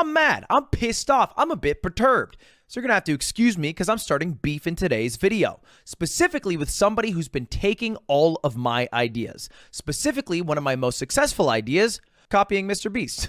I'm mad. I'm pissed off. I'm a bit perturbed. So you're going to have to excuse me because I'm starting beef in today's video, specifically with somebody who's been taking all of my ideas, specifically one of my most successful ideas, copying MrBeast.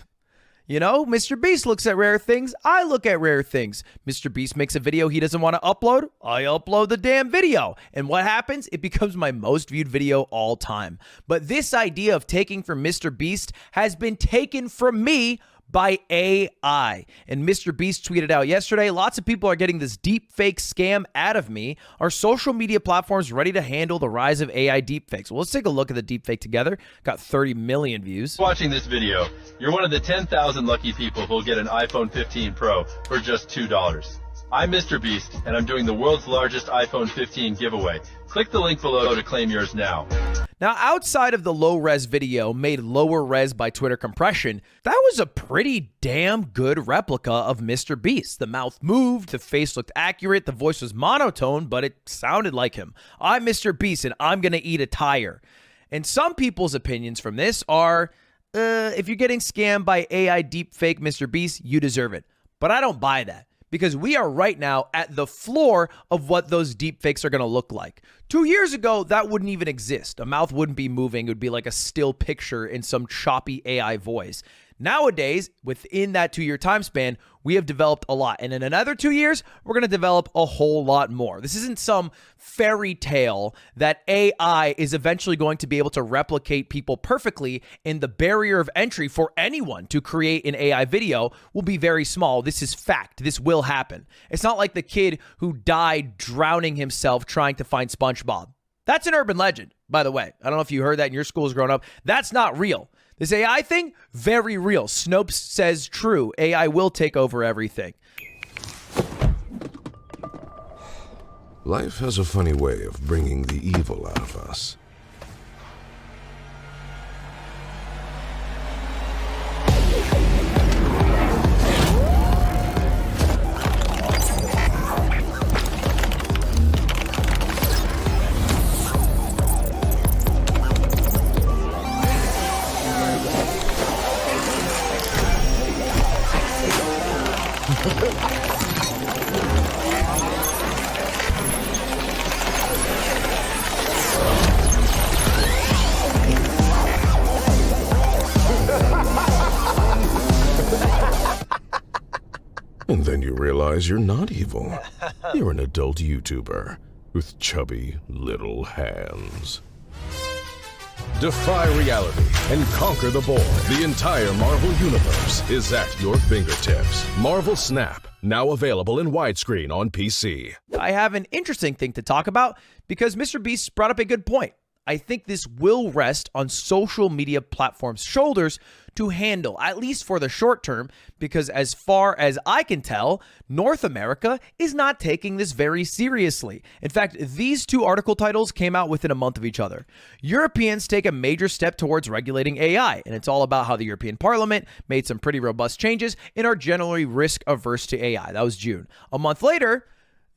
You know, MrBeast looks at rare things. I look at rare things. MrBeast makes a video he doesn't want to upload. I upload the damn video. And what happens? It becomes my most viewed video all time. But this idea of taking from MrBeast has been taken from me by AI. And MrBeast tweeted out yesterday, lots of people are getting this deep fake scam out of me. Are social media platforms ready to handle the rise of AI deepfakes? Well, let's take a look at the deepfake together. Got 30 million views. Watching this video, you're one of the 10,000 lucky people who'll get an iPhone 15 Pro for just $2. I'm MrBeast, and I'm doing the world's largest iPhone 15 giveaway. Click the link below to claim yours now. Now, outside of the low-res video made lower res by Twitter compression, that was a pretty damn good replica of MrBeast. The mouth moved, the face looked accurate, the voice was monotone, but it sounded like him. I'm MrBeast, and I'm gonna eat a tire. And some people's opinions from this are, if you're getting scammed by AI deepfake MrBeast, you deserve it. But I don't buy that, because we are right now at the floor of what those deepfakes are going to look like. 2 years ago, that wouldn't even exist. A mouth wouldn't be moving. It would be like a still picture in some choppy AI voice. Nowadays, within that 2 year time span, we have developed a lot. And in another 2 years, we're going to develop a whole lot more. This isn't some fairy tale that AI is eventually going to be able to replicate people perfectly, and the barrier of entry for anyone to create an AI video will be very small. This is fact. This will happen. It's not like the kid who died drowning himself trying to find SpongeBob. That's an urban legend, by the way. I don't know if you heard that in your schools growing up. That's not real. This AI thing, very real. Snopes says true. AI will take over everything. Life has a funny way of bringing the evil out of us. And then you realize you're not evil. You're an adult YouTuber with chubby little hands. Defy reality and conquer the board. The entire Marvel Universe is at your fingertips. Marvel Snap, now available in widescreen on PC. I have an interesting thing to talk about because MrBeast brought up a good point. I think this will rest on social media platforms' shoulders to handle, at least for the short term, because as far as I can tell, North America is not taking this very seriously. In fact, these two article titles came out within a month of each other. Europeans take a major step towards regulating AI, and it's all about how the European Parliament made some pretty robust changes and are generally risk-averse to AI. That was June. A month later,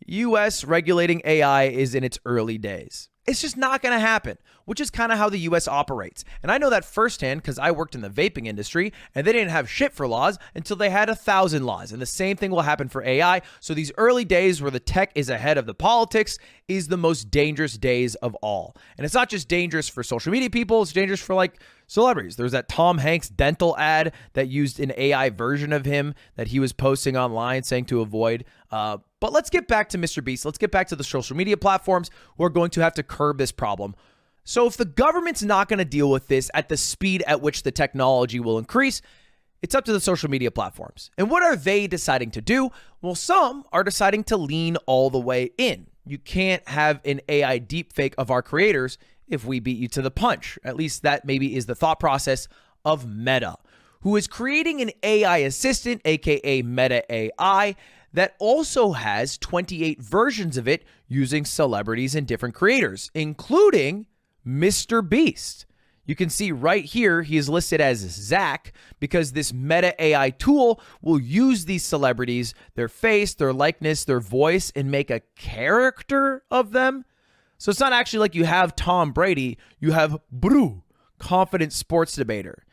US regulating AI is in its early days. It's just not going to happen, which is kind of how the US operates. And I know that firsthand because I worked in the vaping industry and they didn't have shit for laws until they had 1,000 laws. And the same thing will happen for AI. So these early days where the tech is ahead of the politics is the most dangerous days of all. And it's not just dangerous for social media people, it's dangerous for like celebrities. There's that Tom Hanks dental ad that used an AI version of him that he was posting online saying to avoid. But let's get back to MrBeast. Let's get back to the social media platforms who are going to have to curb this problem. So if the government's not going to deal with this at the speed at which the technology will increase, it's up to the social media platforms. And what are they deciding to do? Well, some are deciding to lean all the way in. You can't have an AI deepfake of our creators if we beat you to the punch. At least that maybe is the thought process of Meta, who is creating an AI assistant, aka Meta AI, that also has 28 versions of it using celebrities and different creators, including MrBeast. You can see right here, he is listed as Zach because this Meta AI tool will use these celebrities, their face, their likeness, their voice, and make a character of them. So it's not actually like you have Tom Brady, you have Brew, confident sports debater.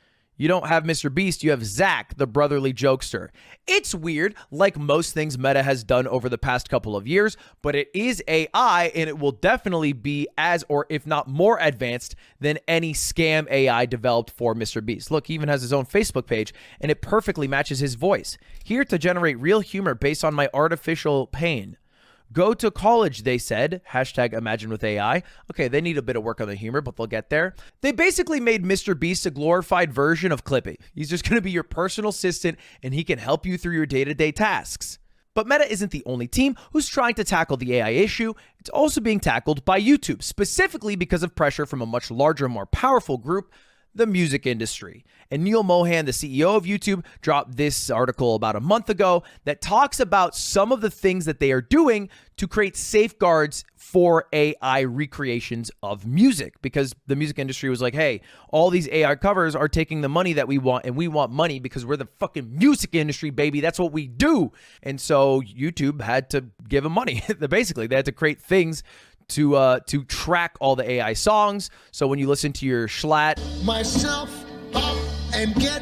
You don't have Mr. Beast, you have Zach, the brotherly jokester. It's weird, like most things Meta has done over the past couple of years, but it is AI, and it will definitely be as, or if not more advanced than any scam AI developed for Mr. Beast. Look, he even has his own Facebook page, and it perfectly matches his voice. Here to generate real humor based on my artificial pain. Go to college, they said. Hashtag imagine with AI. Okay, they need a bit of work on the humor, but they'll get there. They basically made Mr. Beast a glorified version of Clippy. He's just going to be your personal assistant, and he can help you through your day-to-day tasks. But Meta isn't the only team who's trying to tackle the AI issue. It's also being tackled by YouTube, specifically because of pressure from a much larger, more powerful group, the music industry. And Neil Mohan, the CEO of YouTube, dropped this article about a month ago that talks about some of the things that they are doing to create safeguards for AI recreations of music, because the music industry was like, hey, all these AI covers are taking the money that we want, and we want money because we're the fucking music industry, baby. That's what we do. And so YouTube had to give them money. Basically, they had to create things to track all the AI songs. So when you listen to your Schlatt, myself up and get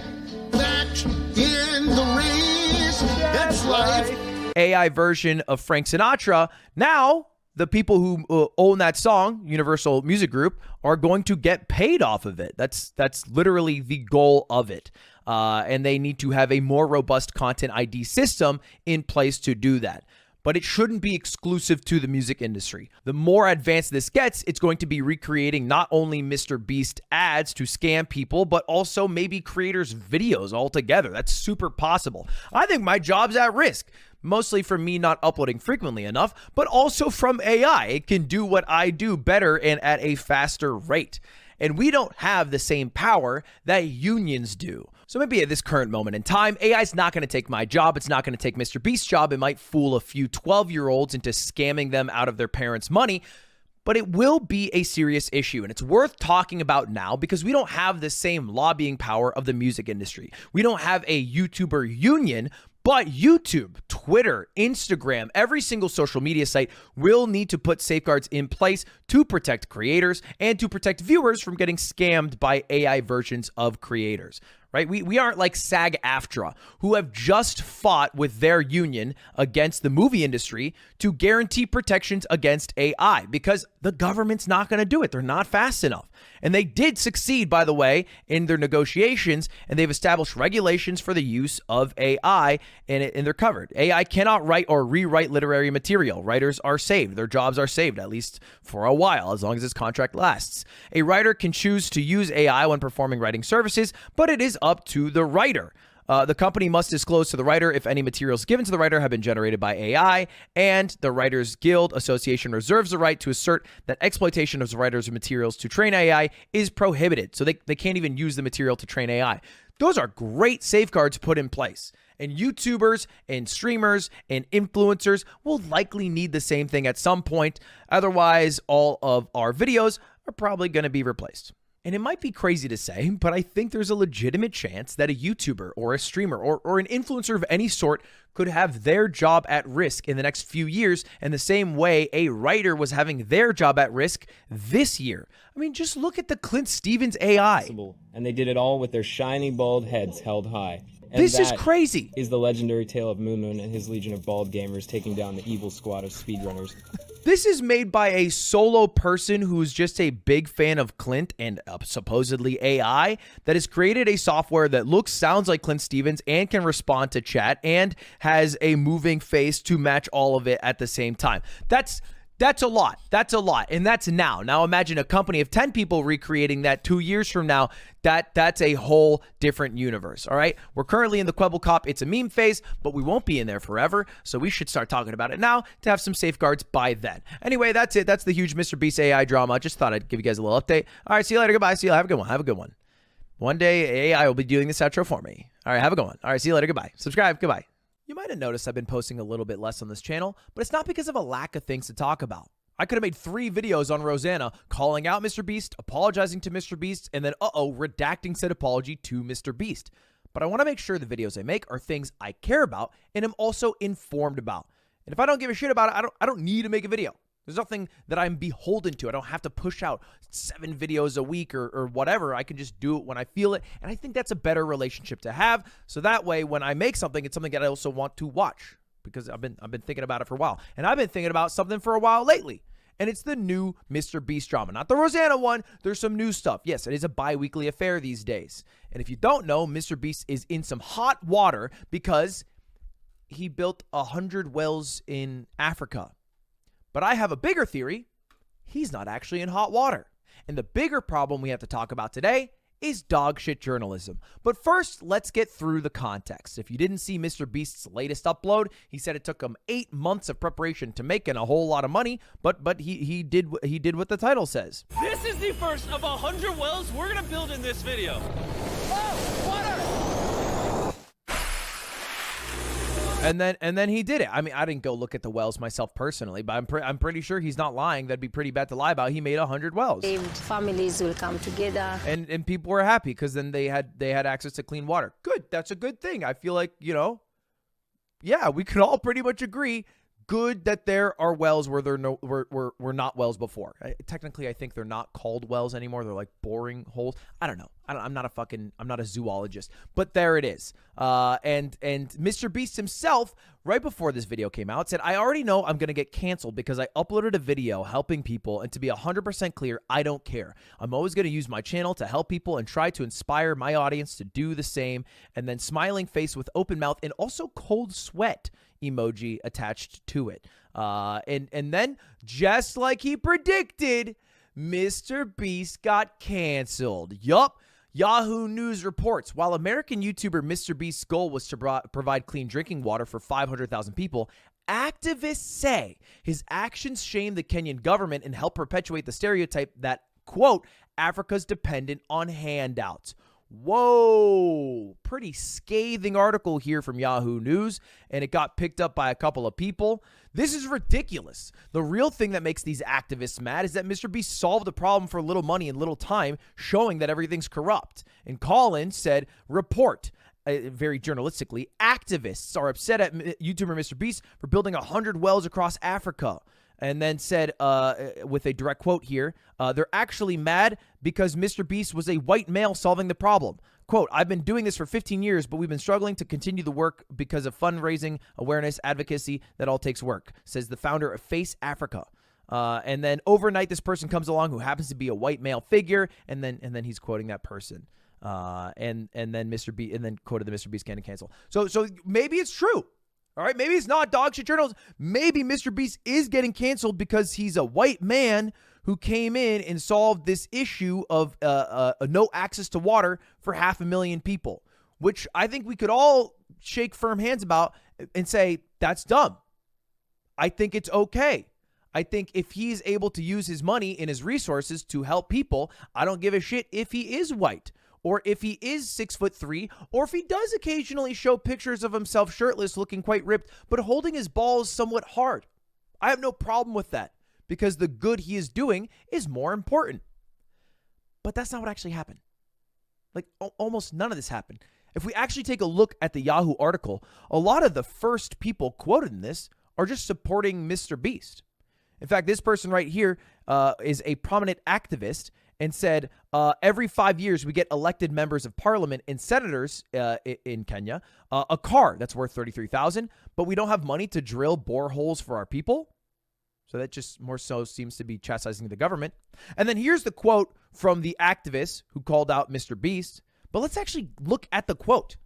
back in the race. That's life. AI version of Frank Sinatra, now the people who own that song, Universal Music Group, are going to get paid off of it. That's literally the goal of it. And they need to have a more robust content ID system in place to do that. But it shouldn't be exclusive to the music industry. The more advanced this gets, it's going to be recreating not only Mr. Beast ads to scam people, but also maybe creators' videos altogether. That's super possible. I think my job's at risk, mostly from me not uploading frequently enough, but also from AI. It can do what I do better and at a faster rate. And we don't have the same power that unions do. So maybe at this current moment in time, AI is not going to take my job. It's not going to take Mr. Beast's job. It might fool a few 12-year-olds into scamming them out of their parents' money, but it will be a serious issue. And it's worth talking about now because we don't have the same lobbying power of the music industry. We don't have a YouTuber union, but YouTube, Twitter, Instagram, every single social media site will need to put safeguards in place to protect creators and to protect viewers from getting scammed by AI versions of creators. Right? We aren't like SAG-AFTRA, who have just fought with their union against the movie industry to guarantee protections against AI because the government's not going to do it. They're not fast enough. And they did succeed, by the way, in their negotiations, and they've established regulations for the use of AI, and they're covered. AI cannot write or rewrite literary material. Writers are saved. Their jobs are saved, at least for a while, as long as this contract lasts. A writer can choose to use AI when performing writing services, but it is up to the writer. The company must disclose to the writer if any materials given to the writer have been generated by AI, and the Writers Guild Association reserves the right to assert that exploitation of the writer's materials to train AI is prohibited. So they can't even use the material to train AI. Those are great safeguards put in place. And YouTubers and streamers and influencers will likely need the same thing at some point. Otherwise, all of our videos are probably going to be replaced. And it might be crazy to say, but I think there's a legitimate chance that a YouTuber or a streamer or an influencer of any sort could have their job at risk in the next few years in the same way a writer was having their job at risk this year. I mean, just look at the Clint Stevens AI. And they did it all with their shiny bald heads held high. And this is crazy. Is the legendary tale of Moon Moon and his legion of bald gamers taking down the evil squad of speedrunners. This is made by a solo person who's just a big fan of Clint and supposedly AI that has created a software that looks, sounds like Clint Stevens and can respond to chat and has a moving face to match all of it at the same time. That's a lot. That's a lot. And that's now. Now imagine a company of 10 people recreating that 2 years from now. That's a whole different universe. All right. We're currently in the Quibble Cop. It's a meme phase, but we won't be in there forever. So we should start talking about it now to have some safeguards by then. Anyway, that's it. That's the huge MrBeast AI drama. Just thought I'd give you guys a little update. All right. See you later. Goodbye. See you. Have a good one. Have a good one. One day AI will be doing this outro for me. All right. Have a good one. All right. See you later. Goodbye. Subscribe. Goodbye. You might have noticed I've been posting a little bit less on this channel, but it's not because of a lack of things to talk about. I could have made 3 videos on Rosanna calling out MrBeast, apologizing to MrBeast, and then, redacting said apology to MrBeast. But I want to make sure the videos I make are things I care about and am also informed about. And if I don't give a shit about it, I don't need to make a video. There's nothing that I'm beholden to. I don't have to push out 7 videos a week or whatever. I can just do it when I feel it. And I think that's a better relationship to have. So that way, when I make something, it's something that I also want to watch, because I've been thinking about it for a while. And I've been thinking about something for a while lately. And it's the new MrBeast drama. Not the Rosanna one. There's some new stuff. Yes, it is a bi-weekly affair these days. And if you don't know, MrBeast is in some hot water because he built 100 wells in Africa. But I have a bigger theory. He's not actually in hot water. And the bigger problem we have to talk about today is dog shit journalism. But first, let's get through the context. If you didn't see MrBeast's latest upload, he said it took him 8 months of preparation to make and a whole lot of money, but he did what the title says. This is the first of 100 wells we're gonna build in this video. Oh, water! And then he did it. I mean, I didn't go look at the wells myself personally, but I'm pretty sure he's not lying. That'd be pretty bad to lie about. He made 100 wells. Families will come together. And people were happy because then they had access to clean water. Good. That's a good thing. I feel like, yeah, we could all pretty much agree. Good that there are wells where there were not wells before. Technically, I think they're not called wells anymore. They're like boring holes. I don't know. I'm not a zoologist, but there it is. And MrBeast himself, right before this video came out, said, I already know I'm going to get canceled because I uploaded a video helping people, and to be 100% clear, I don't care. I'm always going to use my channel to help people and try to inspire my audience to do the same. And then smiling face with open mouth and also cold sweat emoji attached to it. And then, just like he predicted, MrBeast got canceled. Yup. Yahoo News reports, while American YouTuber MrBeast's goal was to provide clean drinking water for 500,000 people, activists say his actions shame the Kenyan government and help perpetuate the stereotype that, quote, Africa's dependent on handouts. Whoa, pretty scathing article here from Yahoo News, and it got picked up by a couple of people. This is ridiculous. The real thing that makes these activists mad is that MrBeast solved the problem for little money and little time, showing that everything's corrupt. And Colin said, report, very journalistically, activists are upset at YouTuber MrBeast for building 100 wells across Africa. And then said, with a direct quote here, they're actually mad because MrBeast was a white male solving the problem. Quote, I've been doing this for 15 years, but we've been struggling to continue the work because of fundraising, awareness, advocacy. That all takes work, says the founder of Face Africa. And then overnight, this person comes along who happens to be a white male figure, and then he's quoting that person. And then MrBeast, and then quoted the MrBeast getting canceled. So maybe it's true. All right, maybe it's not dog shit journals. Maybe MrBeast is getting canceled because he's a white man who came in and solved this issue of no access to water for 500,000 people, which I think we could all shake firm hands about and say, that's dumb. I think it's okay. I think if he's able to use his money and his resources to help people, I don't give a shit if he is white, or if he is 6'3", or if he does occasionally show pictures of himself shirtless, looking quite ripped, but holding his balls somewhat hard. I have no problem with that, because the good he is doing is more important. But that's not what actually happened. Like, almost none of this happened. If we actually take a look at the Yahoo article, a lot of the first people quoted in this are just supporting MrBeast. In fact, this person right here is a prominent activist and said, every 5 years we get elected members of parliament and senators in Kenya, a car that's worth $33,000, but we don't have money to drill boreholes for our people. So that just more so seems to be chastising the government. And then here's the quote from the activist who called out MrBeast. But let's actually look at the quote.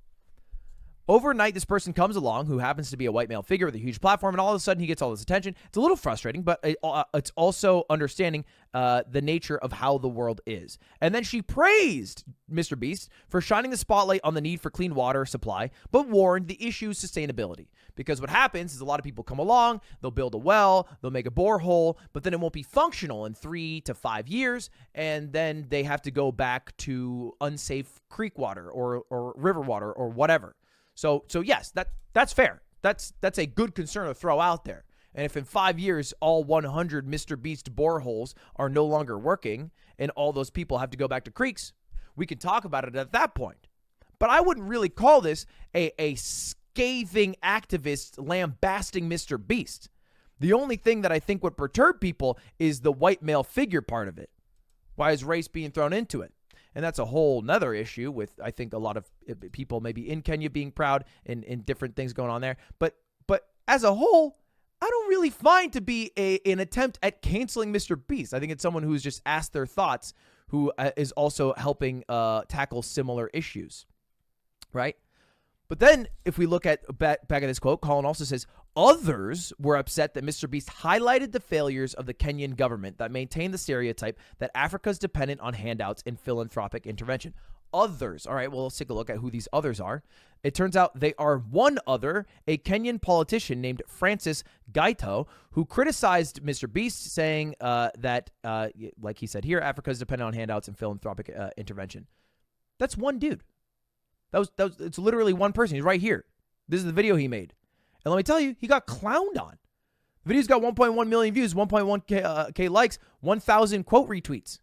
Overnight, this person comes along who happens to be a white male figure with a huge platform, and all of a sudden he gets all this attention. It's a little frustrating, but it's also understanding the nature of how the world is. And then she praised MrBeast for shining the spotlight on the need for clean water supply, but warned the issue's sustainability. Because what happens is a lot of people come along, they'll build a well, they'll make a borehole, but then it won't be functional in 3 to 5 years, and then they have to go back to unsafe creek water or river water or whatever. So yes, that's fair. That's a good concern to throw out there. And if in 5 years all 100 MrBeast boreholes are no longer working and all those people have to go back to creeks, we can talk about it at that point. But I wouldn't really call this a scathing activist lambasting MrBeast. The only thing that I think would perturb people is the white male figure part of it. Why is race being thrown into it? And that's a whole nother issue with, I think, a lot of people maybe in Kenya being proud and different things going on there. But as a whole, I don't really find to be an attempt at canceling MrBeast. I think it's someone who's just asked their thoughts, who is also helping tackle similar issues, right? But then if we look at back at this quote, Colin also says, others were upset that MrBeast highlighted the failures of the Kenyan government that maintain the stereotype that Africa is dependent on handouts and philanthropic intervention. Others. All right, well, let's take a look at who these others are. It turns out they are one other, a Kenyan politician named Francis Gaito, who criticized MrBeast, saying that, like he said here, Africa is dependent on handouts and philanthropic intervention. That's one dude. It's literally one person. He's right here. This is the video he made. And let me tell you, he got clowned on. The video's got 1.1 million views, 1.1 K likes, 1,000 quote retweets.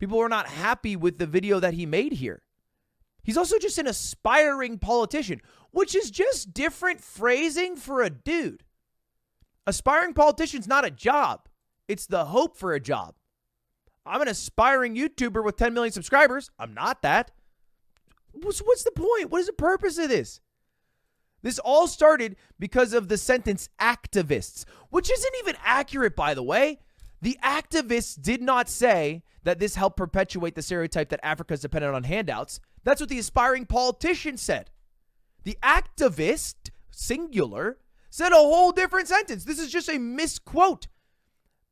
People were not happy with the video that he made here. He's also just an aspiring politician, which is just different phrasing for a dude. Aspiring politician's not a job. It's the hope for a job. I'm an aspiring YouTuber with 10 million subscribers. I'm not that. What's the point? What is the purpose of this? This all started because of the sentence activists, which isn't even accurate, by the way. The activists did not say that this helped perpetuate the stereotype that Africa is dependent on handouts. That's what the aspiring politician said. The activist, singular, said a whole different sentence. This is just a misquote.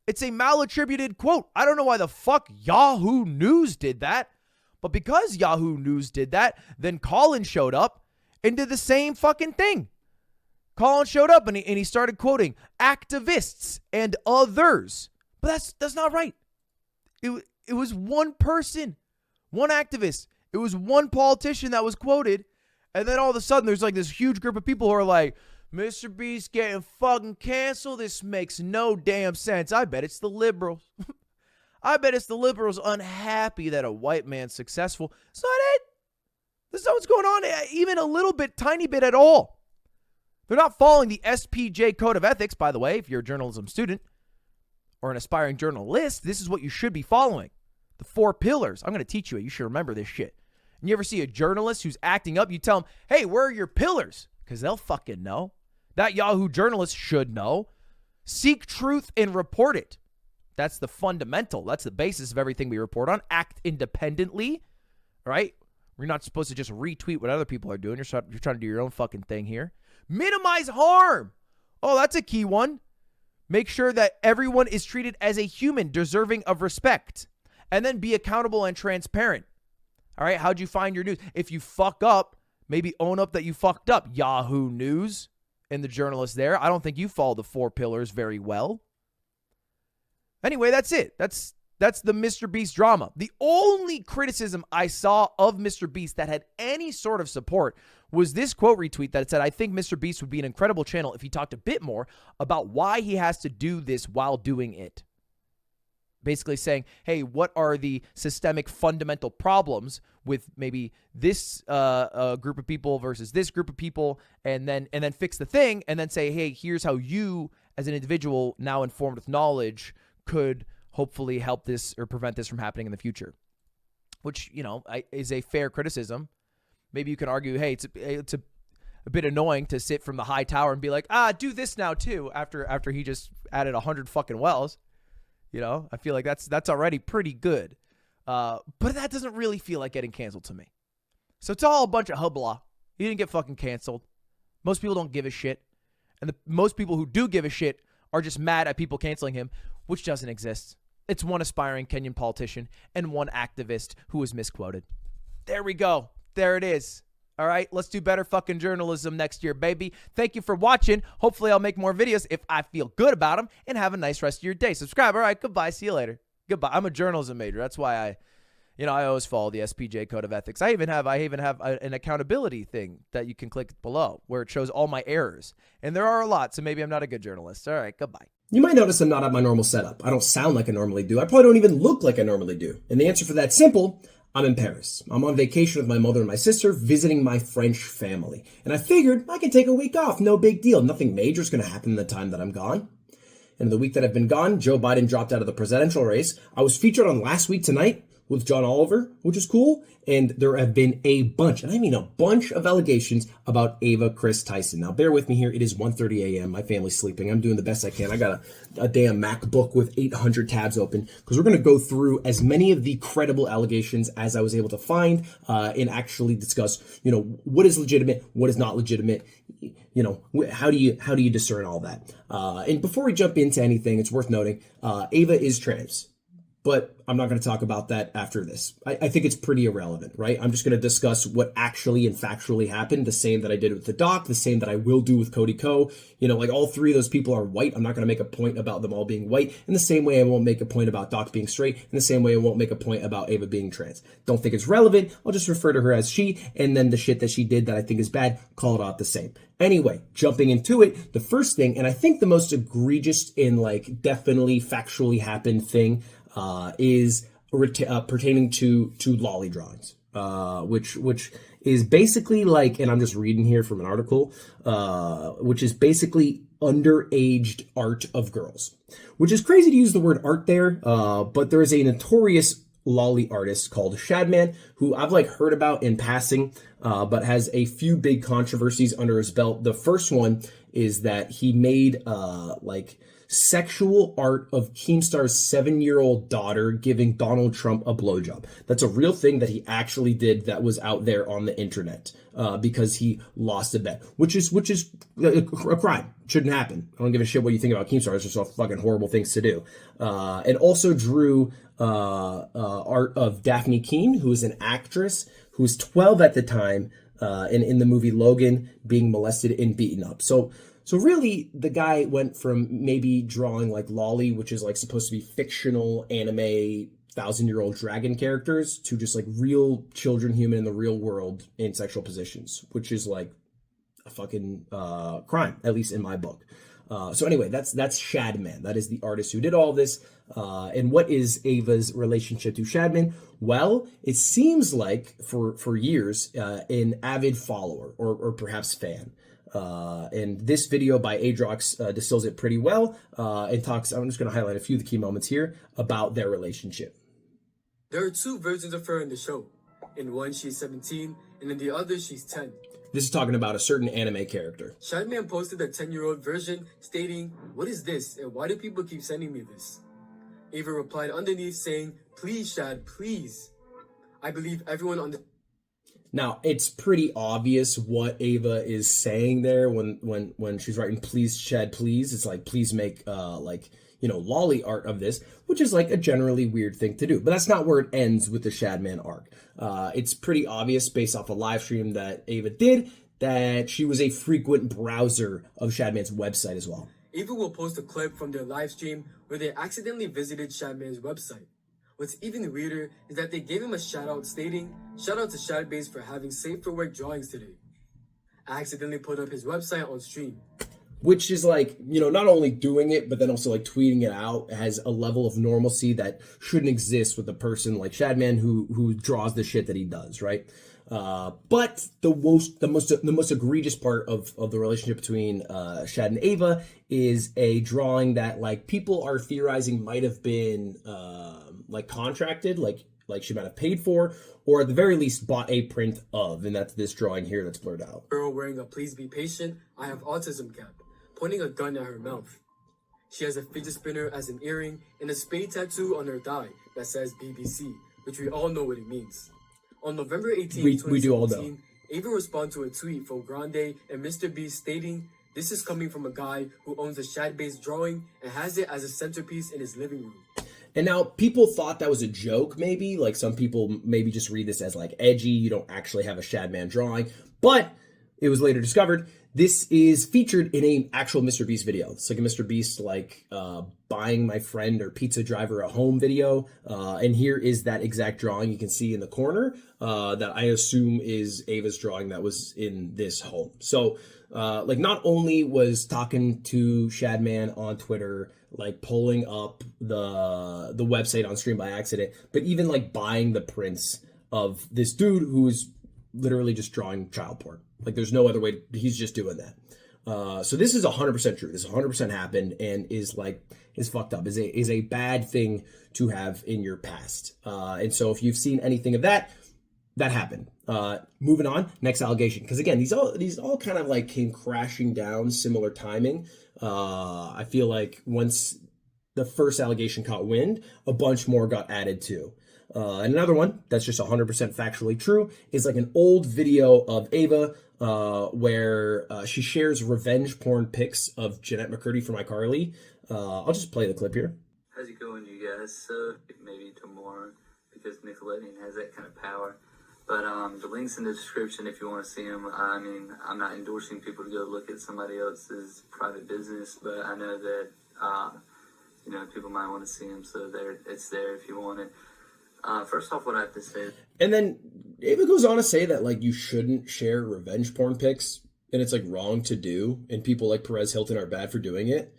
It's a malattributed quote. I don't know why the fuck Yahoo News did that. But because Yahoo News did that, then Colin showed up and did the same fucking thing. Colin showed up and he started quoting activists and others. But that's not right. It was one person, one activist. It was one politician that was quoted. And then all of a sudden there's like this huge group of people who are like, MrBeast getting fucking canceled. This makes no damn sense. I bet it's the liberals. I bet it's the liberals unhappy that a white man's successful. It's not it. This is not what's going on, even a little bit, tiny bit at all. They're not following the SPJ Code of Ethics, by the way, if you're a journalism student or an aspiring journalist. This is what you should be following. The 4 pillars. I'm going to teach you it. You should remember this shit. And you ever see a journalist who's acting up, you tell them, hey, where are your pillars? Because they'll fucking know. That Yahoo journalist should know. Seek truth and report it. That's the fundamental. That's the basis of everything we report on. Act independently, right? We're not supposed to just retweet what other people are doing. You're trying to do your own fucking thing here. Minimize harm. Oh, that's a key one. Make sure that everyone is treated as a human deserving of respect. And then be accountable and transparent. All right, how'd you find your news? If you fuck up, maybe own up that you fucked up. Yahoo News and the journalist there. I don't think you follow the 4 pillars very well. Anyway, that's it. That's the MrBeast drama. The only criticism I saw of MrBeast that had any sort of support was this quote retweet that said, I think MrBeast would be an incredible channel if he talked a bit more about why he has to do this while doing it. Basically saying, hey, what are the systemic fundamental problems with maybe this group of people versus this group of people, and then fix the thing, and then say, hey, here's how you as an individual now informed with knowledge could hopefully help this or prevent this from happening in the future, which, you know, is a fair criticism. Maybe you can argue, hey, it's a bit annoying to sit from the high tower and be like, do this now too, after he just added 100 fucking wells. You know, I feel like that's already pretty good. But that doesn't really feel like getting canceled to me. So it's all a bunch of hubla. He didn't get fucking canceled. Most people don't give a shit. And most people who do give a shit are just mad at people canceling him, which doesn't exist. It's one aspiring Kenyan politician and one activist who was misquoted. There we go. There it is. All right, let's do better fucking journalism next year, baby. Thank you for watching. Hopefully I'll make more videos if I feel good about them, and have a nice rest of your day. Subscribe. All right, goodbye. See you later. Goodbye. I'm a journalism major. That's why I always follow the SPJ Code of Ethics. I even have an accountability thing that you can click below where it shows all my errors. And there are a lot, so maybe I'm not a good journalist. All right, goodbye. You might notice I'm not at my normal setup. I don't sound like I normally do. I probably don't even look like I normally do. And the answer for that's simple. I'm in Paris. I'm on vacation with my mother and my sister, visiting my French family. And I figured I could take a week off. No big deal. Nothing major is going to happen in the time that I'm gone. And the week that I've been gone, Joe Biden dropped out of the presidential race. I was featured on Last Week Tonight with John Oliver, which is cool. And there have been a bunch, and I mean a bunch of allegations about Ava Chris Tyson. Now, bear with me here. It is 1:30 a.m. My family's sleeping. I'm doing the best I can. I got a damn MacBook with 800 tabs open because we're going to go through as many of the credible allegations as I was able to find and actually discuss, what is legitimate, what is not legitimate, how do you discern all that? And before we jump into anything, it's worth noting, Ava is trans. But I'm not going to talk about that after this. I think it's pretty irrelevant, right? I'm just going to discuss what actually and factually happened, the same that I did with the doc, the same that I will do with Cody Ko. All three of those people are white. I'm not going to make a point about them all being white. In the same way I won't make a point about Doc being straight. In the same way I won't make a point about Ava being trans. Don't think it's relevant. I'll just refer to her as she, and then the shit that she did that I think is bad, call it out the same. Anyway, jumping into it, the first thing, and I think the most egregious and definitely factually happened thing is pertaining to lolly drawings, which is basically and I'm just reading here from an article, which is basically underaged art of girls, which is crazy to use the word art there, but there is a notorious lolly artist called Shadman who I've heard about in passing, but has a few big controversies under his belt. The first one is that he made sexual art of Keemstar's 7-year-old daughter giving Donald Trump a blowjob. That's a real thing that he actually did that was out there on the internet because he lost a bet, which is a crime. Shouldn't happen. I don't give a shit what you think about Keemstar. It's just all fucking horrible things to do. And also drew art of Daphne Keene, who is an actress who was 12 at the time, and in the movie Logan being molested and beaten up. So really, the guy went from maybe drawing Lolly, which is supposed to be fictional anime 1,000-year-old dragon characters, to just real children, human in the real world in sexual positions, which is a fucking crime, at least in my book. So anyway, that's Shadman. That is the artist who did all this. And what is Ava's relationship to Shadman? Well, it seems like for years, an avid follower or perhaps fan. And this video by Adrox distills it pretty well and talks, I'm just going to highlight a few of the key moments here about their relationship. There are two versions of her in the show. In one, she's 17, and in the other, she's 10. This is talking about a certain anime character. Shadman posted a 10-year-old version stating, "What is this, and why do people keep sending me this?" Ava replied underneath saying, "Please, Shad, please. I believe everyone on the..." Now, it's pretty obvious what Ava is saying there when she's writing, "Please, Shad, please." It's please make, lolly art of this, which is a generally weird thing to do. But that's not where it ends with the Shadman arc. It's pretty obvious based off a live stream that Ava did that she was a frequent browser of Shadman's website as well. Ava will post a clip from their live stream where they accidentally visited Shadman's website. What's even weirder is that they gave him a shout out stating, "Shout out to Shadbase for having safe for work drawings today. I accidentally put up his website on stream." Which is not only doing it, but then also tweeting it out has a level of normalcy that shouldn't exist with a person like Shadman who draws the shit that he does, right? But the most egregious part of the relationship between Shad and Ava is a drawing that people are theorizing might have been contracted, she might have paid for, or at the very least bought a print of, and that's this drawing here that's blurred out. Girl wearing a "Please be patient, I have autism" cap, pointing a gun at her mouth. She has a fidget spinner as an earring and a spade tattoo on her thigh that says BBC, which we all know what it means. On November 18, we do all know. Ava responded to a tweet from Grande and MrBeast stating, "This is coming from a guy who owns a Shad-based drawing and has it as a centerpiece in his living room." And now people thought that was a joke, maybe. Some people maybe just read this as edgy. You don't actually have a Shadman drawing. But it was later discovered this is featured in an actual MrBeast video. It's a MrBeast buying my friend or pizza driver a home video. And here is that exact drawing you can see in the corner that I assume is Ava's drawing that was in this home. So not only was talking to Shadman on Twitter, pulling up the website on stream by accident, but even buying the prints of this dude who is literally just drawing child porn. There's no other way. He's just doing that. So this is 100% true. This 100% happened and is fucked up. Is a bad thing to have in your past. And so if you've seen anything of that happened. Moving on, next allegation. Because again, these all kind of like came crashing down, similar timing. I feel like once the first allegation caught wind, a bunch more got added too. And another one that's just 100% factually true is like an old video of Ava where she shares revenge porn pics of Jeanette McCurdy from iCarly. I'll just play the clip here. How's it going, you guys? Maybe tomorrow, because Nickelodeon has that kind of power. But the link's in the description if you want to see them. I mean, I'm not endorsing people to go look at somebody else's private business, but I know that, people might want to see them, so it's there if you want it. First off, what I have to say. And then Ava goes on to say that like you shouldn't share revenge porn pics and it's like wrong to do, and people like Perez Hilton are bad for doing it.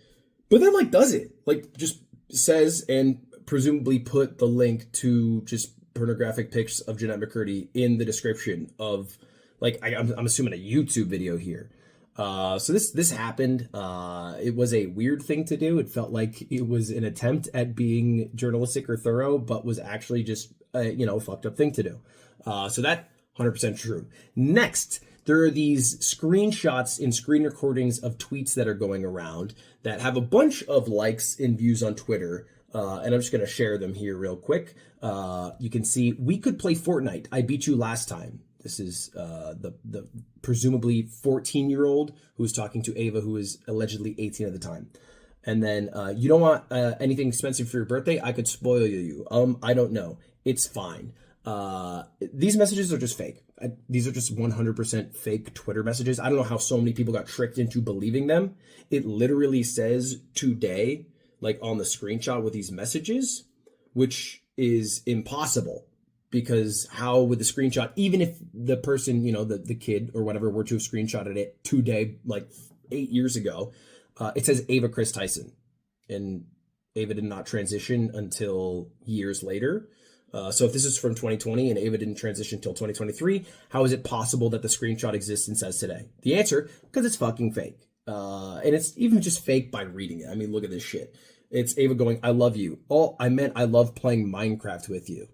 But then like does it. Like just says and presumably put the link to just pornographic pics of Jeanette McCurdy in the description of like I'm assuming a YouTube video here. So this happened. It was a weird thing to do. It felt like it was an attempt at being journalistic or thorough, but was actually just a fucked up thing to do. So that 100% true. Next, there are these screenshots and screen recordings of tweets that are going around that have a bunch of likes and views on Twitter. And I'm just going to share them here real quick. You can see, "We could play Fortnite. I beat you last time." This is the presumably 14-year-old who was talking to Ava, who was allegedly 18 at the time. And then, "You don't want anything expensive for your birthday? I could spoil you. I don't know. It's fine." These messages are just fake. These are just 100% fake Twitter messages. I don't know how so many people got tricked into believing them. It literally says "today" like on the screenshot with these messages, which is impossible. Because how would the screenshot, even if the person, the kid or whatever were to have screenshotted it today, like 8 years ago, it says Ava Chris Tyson. And Ava did not transition until years later. So if this is from 2020 and Ava didn't transition until 2023, how is it possible that the screenshot exists and says today? The answer, because it's fucking fake. And it's even just fake by reading it. I mean, look at this shit. It's Ava going, "I love you. Oh, I meant I love playing Minecraft with you."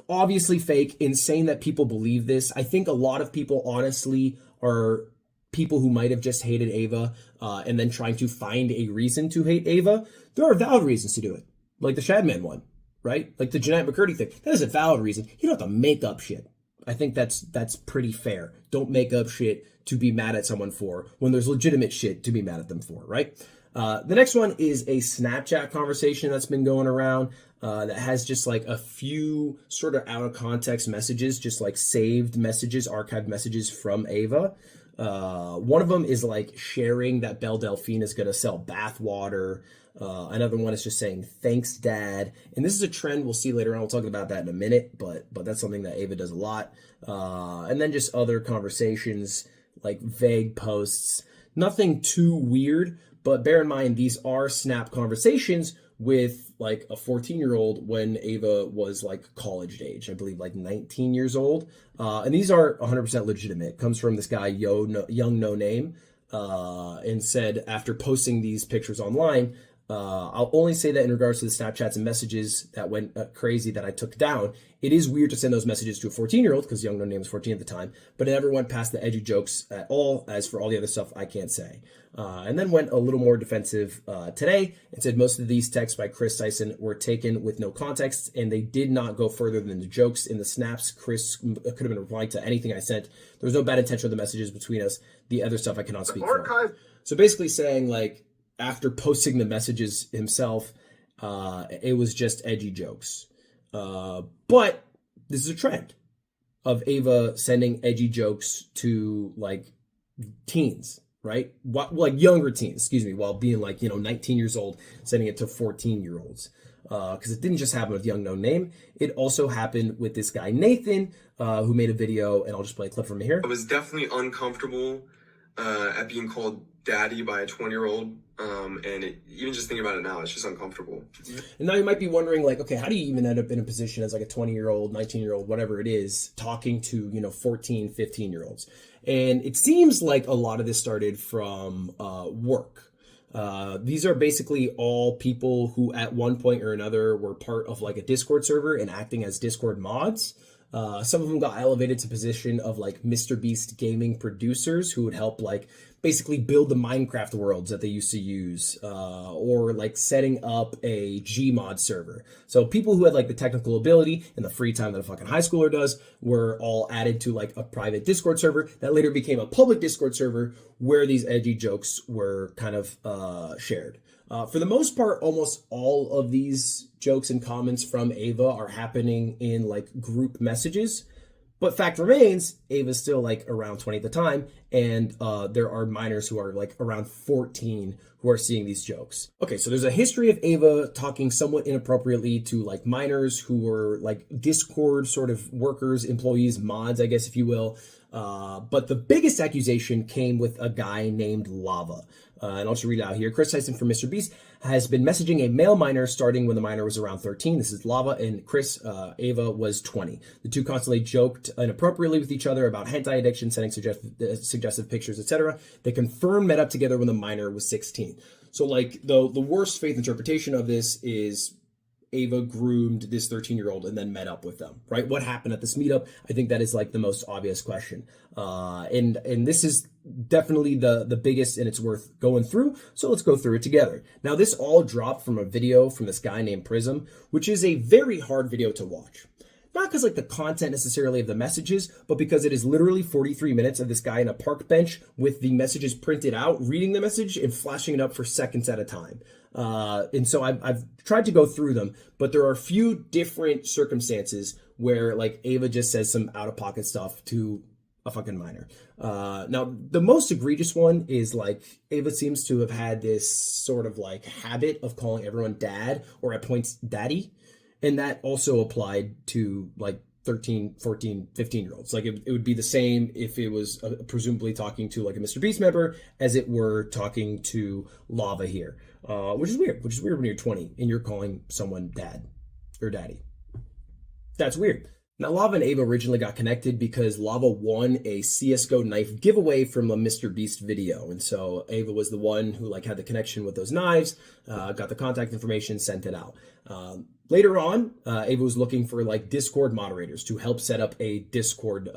Obviously fake, insane that people believe this. I think a lot of people honestly are people who might have just hated Ava and then trying to find a reason to hate Ava. There are valid reasons to do it, like the Shadman one, right? Like the Jeanette McCurdy thing. That is a valid reason. You don't have to make up shit. I think that's pretty fair. Don't make up shit to be mad at someone for when there's legitimate shit to be mad at them for, right? The next one is a Snapchat conversation that's been going around that has just like a few sort of out of context messages, just like saved messages, archived messages from Ava. One of them is like sharing that Belle Delphine is going to sell bath water. Another one is just saying, "Thanks, Dad." And this is a trend we'll see later on. We'll talk about that in a minute, but that's something that Ava does a lot. And then just other conversations, like vague posts. Nothing too weird, but bear in mind, these are Snap conversations with like a 14-year-old when Ava was like college age, I believe like 19 years old. And these are 100% legitimate. It comes from this guy, Young No Name, and said after posting these pictures online, I'll only say that in regards to the Snapchats and messages that went crazy that I took down, it is weird to send those messages to a 14-year-old because Young No Name was 14 at the time, but it never went past the edgy jokes at all. As for all the other stuff, I can't say. And then went a little more defensive today and said most of these texts by Chris Tyson were taken with no context and they did not go further than the jokes in the snaps. Chris could have been replying to anything I sent. There was no bad intention of the messages between us. The other stuff I cannot speak for. So basically saying like, after posting the messages himself, it was just edgy jokes. But this is a trend of Ava sending edgy jokes to like teens, right? Like younger teens, while being like, 19 years old, sending it to 14-year-olds. Because it didn't just happen with Young No Name. It also happened with this guy, Nathan, who made a video, and I'll just play a clip from here. I was definitely uncomfortable at being called daddy by a 20-year-old. Even just thinking about it now, it's just uncomfortable. And now you might be wondering, like, okay, how do you even end up in a position as like a 20-year-old, 19-year-old, whatever it is, talking to, 14, 15-year-olds? And it seems like a lot of this started from work. These are basically all people who at one point or another were part of like a Discord server and acting as Discord mods. Some of them got elevated to position of like MrBeast gaming producers who would help like basically build the Minecraft worlds that they used to use, or like setting up a Gmod server. So people who had like the technical ability and the free time that a fucking high schooler does were all added to like a private Discord server that later became a public Discord server where these edgy jokes were kind of shared. For the most part, almost all of these jokes and comments from Ava are happening in like group messages. But fact remains, Ava's still like around 20 at the time, and there are minors who are like around 14 who are seeing these jokes. Okay, so there's a history of Ava talking somewhat inappropriately to like minors who were like Discord sort of workers, employees, mods, I guess if you will. But the biggest accusation came with a guy named Lava. And I'll just read it out here. Chris Tyson from MrBeast has been messaging a male minor starting when the minor was around 13. This is Lava, and Chris, Ava, was 20. The two constantly joked inappropriately with each other about hentai addiction, sending suggestive pictures, etc. They confirmed met up together when the minor was 16. So, like, the worst faith interpretation of this is Ava groomed this 13-year-old and then met up with them, right? What happened at this meetup? I think that is like the most obvious question. And this is definitely the biggest, and it's worth going through. So let's go through it together. Now, this all dropped from a video from this guy named Prism, which is a very hard video to watch. Not because like the content necessarily of the messages, but because it is literally 43 minutes of this guy in a park bench with the messages printed out, reading the message and flashing it up for seconds at a time. And so I've tried to go through them, but there are a few different circumstances where like Ava just says some out-of-pocket stuff to a fucking minor. Now, the most egregious one is like Ava seems to have had this sort of like habit of calling everyone dad or at points daddy. And that also applied to like 13, 14, 15-year-olds. Like it would be the same if it was presumably talking to like a MrBeast member as it were talking to Lava here. Which is weird when you're 20 and you're calling someone dad or daddy. That's weird. Now, Lava and Ava originally got connected because Lava won a CSGO knife giveaway from a MrBeast video. And so Ava was the one who like had the connection with those knives, got the contact information, sent it out. Later on, Ava was looking for like Discord moderators to help set up a Discord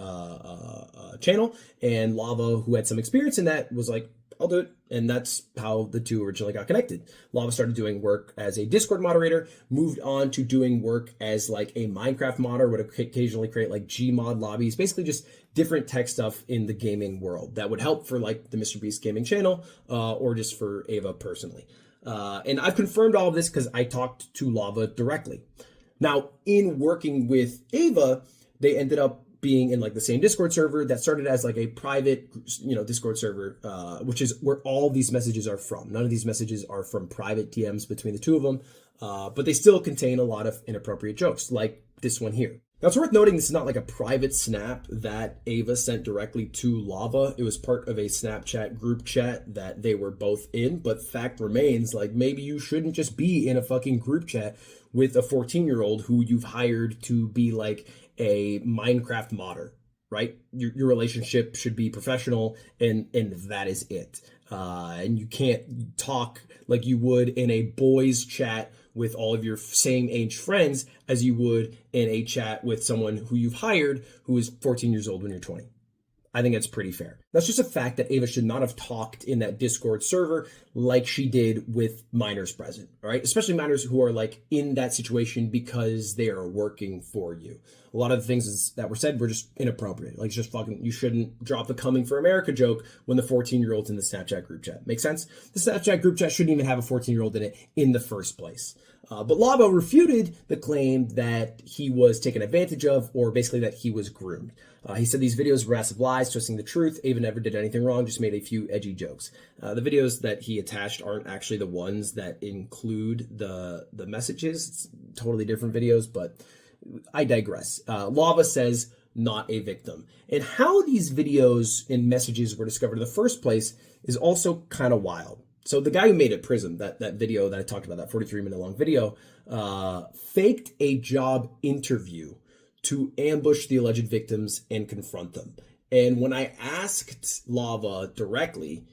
channel. And Lava, who had some experience in that, was like, I'll do it. And that's how the two originally got connected. Lava started doing work as a Discord moderator, moved on to doing work as like a Minecraft modder, would occasionally create like Gmod lobbies, basically just different tech stuff in the gaming world that would help for like the MrBeast gaming channel, or just for Ava personally. And I've confirmed all of this because I talked to Lava directly. Now, in working with Ava, they ended up being in like the same Discord server that started as like a private, Discord server, which is where all these messages are from. None of these messages are from private DMs between the two of them, but they still contain a lot of inappropriate jokes, like this one here. Now, it's worth noting this is not like a private snap that Ava sent directly to Lava. It was part of a Snapchat group chat that they were both in, but fact remains, like, maybe you shouldn't just be in a fucking group chat with a 14-year-old who you've hired to be like a Minecraft modder, right? Your relationship should be professional, and that is it. And you can't talk like you would in a boys chat with all of your same age friends as you would in a chat with someone who you've hired who is 14 years old when you're 20. I think that's pretty fair. That's just a fact that Ava should not have talked in that Discord server like she did with minors present, all right? Especially minors who are like in that situation because they are working for you. A lot of the things that were said were just inappropriate. Like, it's just fucking, you shouldn't drop the Coming for America joke when the 14-year-old's in the Snapchat group chat. Make sense? The Snapchat group chat shouldn't even have a 14-year-old in it in the first place. But Lava refuted the claim that he was taken advantage of, or basically that he was groomed. He said these videos were massive lies, twisting the truth. Ava never did anything wrong, just made a few edgy jokes. The videos that he attached aren't actually the ones that include the messages. It's totally different videos, but I digress. Lava says, not a victim. And how these videos and messages were discovered in the first place is also kind of wild. So the guy who made it, Prism, that video that I talked about, that 43-minute long video, faked a job interview to ambush the alleged victims and confront them. And when I asked Lava directly,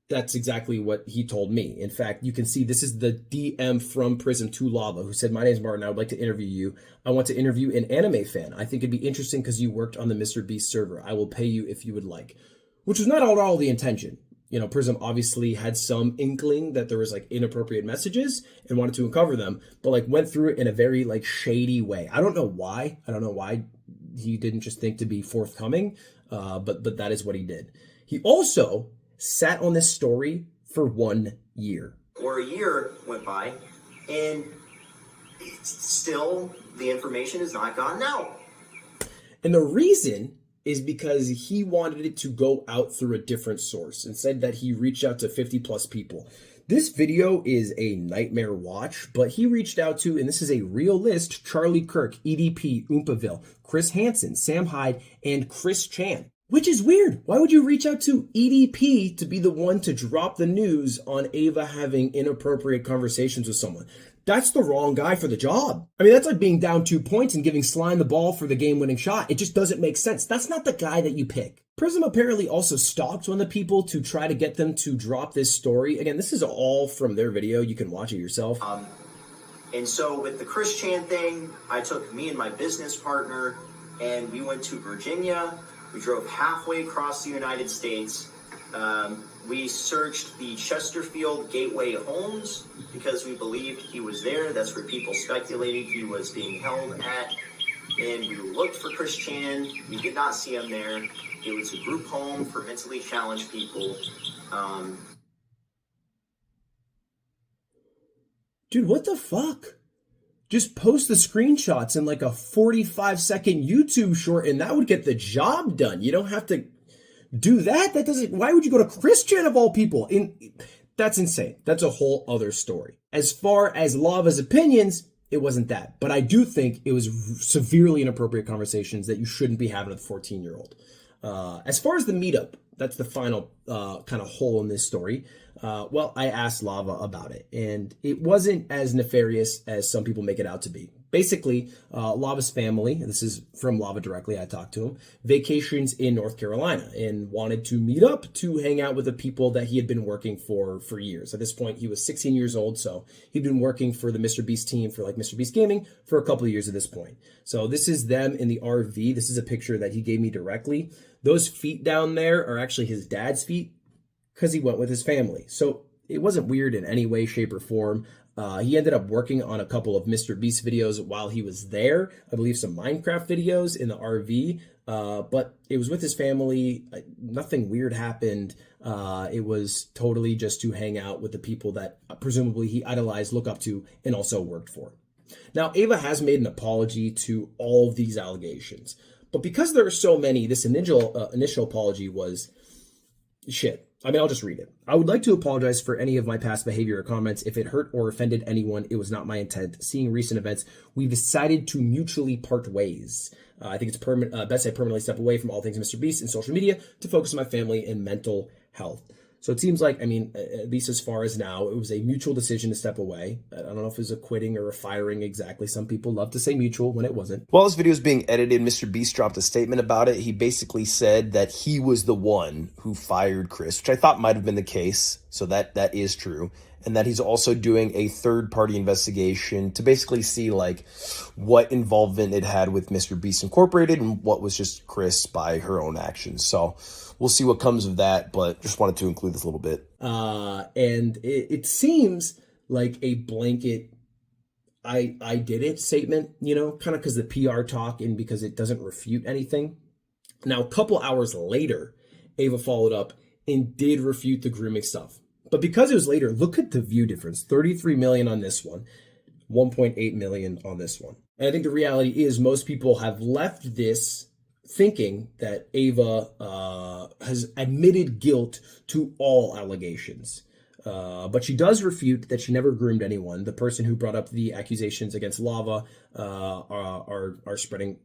that's exactly what he told me. In fact, you can see this is the DM from Prism to Lava, who said, "My name is Martin. I would like to interview you. I want to interview an anime fan. I think it'd be interesting because you worked on the MrBeast server. I will pay you if you would like." Which was not at all the intention. You know, Prism obviously had some inkling that there was like inappropriate messages and wanted to uncover them, but like went through it in a very like shady way. I don't know why. I don't know why he didn't just think to be forthcoming, but that is what he did. He also sat on this story for 1 year. Or a year went by, and still the information has not gotten out. And the reason is because he wanted it to go out through a different source and said that he reached out to 50 plus people. This video is a nightmare watch, but he reached out to, and this is a real list, Charlie Kirk, EDP, Oompaville, Chris Hansen, Sam Hyde, and Chris Chan. Which is weird. Why would you reach out to EDP to be the one to drop the news on Ava having inappropriate conversations with someone? That's the wrong guy for the job. I mean, that's like being down 2 points and giving Slime the ball for the game-winning shot. It just doesn't make sense. That's not the guy that you pick. Prism apparently also stalked one of the people to try to get them to drop this story. Again, this is all from their video. You can watch it yourself. And so with the Chris Chan thing, I took me and my business partner, and we went to Virginia. We drove halfway across the United States. We searched the Chesterfield Gateway homes because we believed he was there. That's where people speculated he was being held at. And we looked for Chris Chan. We did not see him there. It was a group home for mentally challenged people. Dude, what the fuck? Just post the screenshots in like a 45-second YouTube short and that would get the job done. You don't have to do that. That doesn't, why would you go to Chris Chan of all people? That's insane. That's a whole other story. As far as Lava's opinions, it wasn't that. But I do think it was severely inappropriate conversations that you shouldn't be having with a 14-year-old. As far as the meetup, that's the final kind of hole in this story. Well, I asked Lava about it, and it wasn't as nefarious as some people make it out to be. Basically, Lava's family, and this is from Lava directly, I talked to him, vacations in North Carolina and wanted to meet up to hang out with the people that he had been working for years. At this point, he was 16 years old, so he'd been working for the MrBeast team for like MrBeast Gaming for a couple of years at this point. So this is them in the RV. This is a picture that he gave me directly. Those feet down there are actually his dad's feet because he went with his family. So it wasn't weird in any way, shape, or form. He ended up working on a couple of MrBeast videos while he was there. I believe some Minecraft videos in the RV, but it was with his family. Nothing weird happened. It was totally just to hang out with the people that presumably he idolized, looked up to, and also worked for. Now, Ava has made an apology to all of these allegations, but because there are so many, this initial apology was shit. I mean, I'll just read it. "I would like to apologize for any of my past behavior or comments. If it hurt or offended anyone, it was not my intent. Seeing recent events, we've decided to mutually part ways. I think it's best I permanently step away from all things MrBeast and social media to focus on my family and mental health." So it seems like, I mean, at least as far as now, it was a mutual decision to step away. I don't know if it was a quitting or a firing exactly. Some people love to say mutual when it wasn't. While this video is being edited, MrBeast dropped a statement about it. He basically said that he was the one who fired Chris, which I thought might have been the case. So that is true. And that he's also doing a third-party investigation to basically see like what involvement it had with MrBeast Incorporated and what was just Chris by her own actions. So we'll see what comes of that, but just wanted to include this a little bit. And it seems like a blanket I did it statement, you know, kind of because the PR talk and because it doesn't refute anything. Now, a couple hours later, Ava followed up and did refute the grooming stuff. But because it was later, look at the view difference. 33 million on this one, 1.8 million on this one. And I think the reality is most people have left this thinking that Ava has admitted guilt to all allegations. But she does refute that she never groomed anyone. The person who brought up the accusations against Lava are spreading,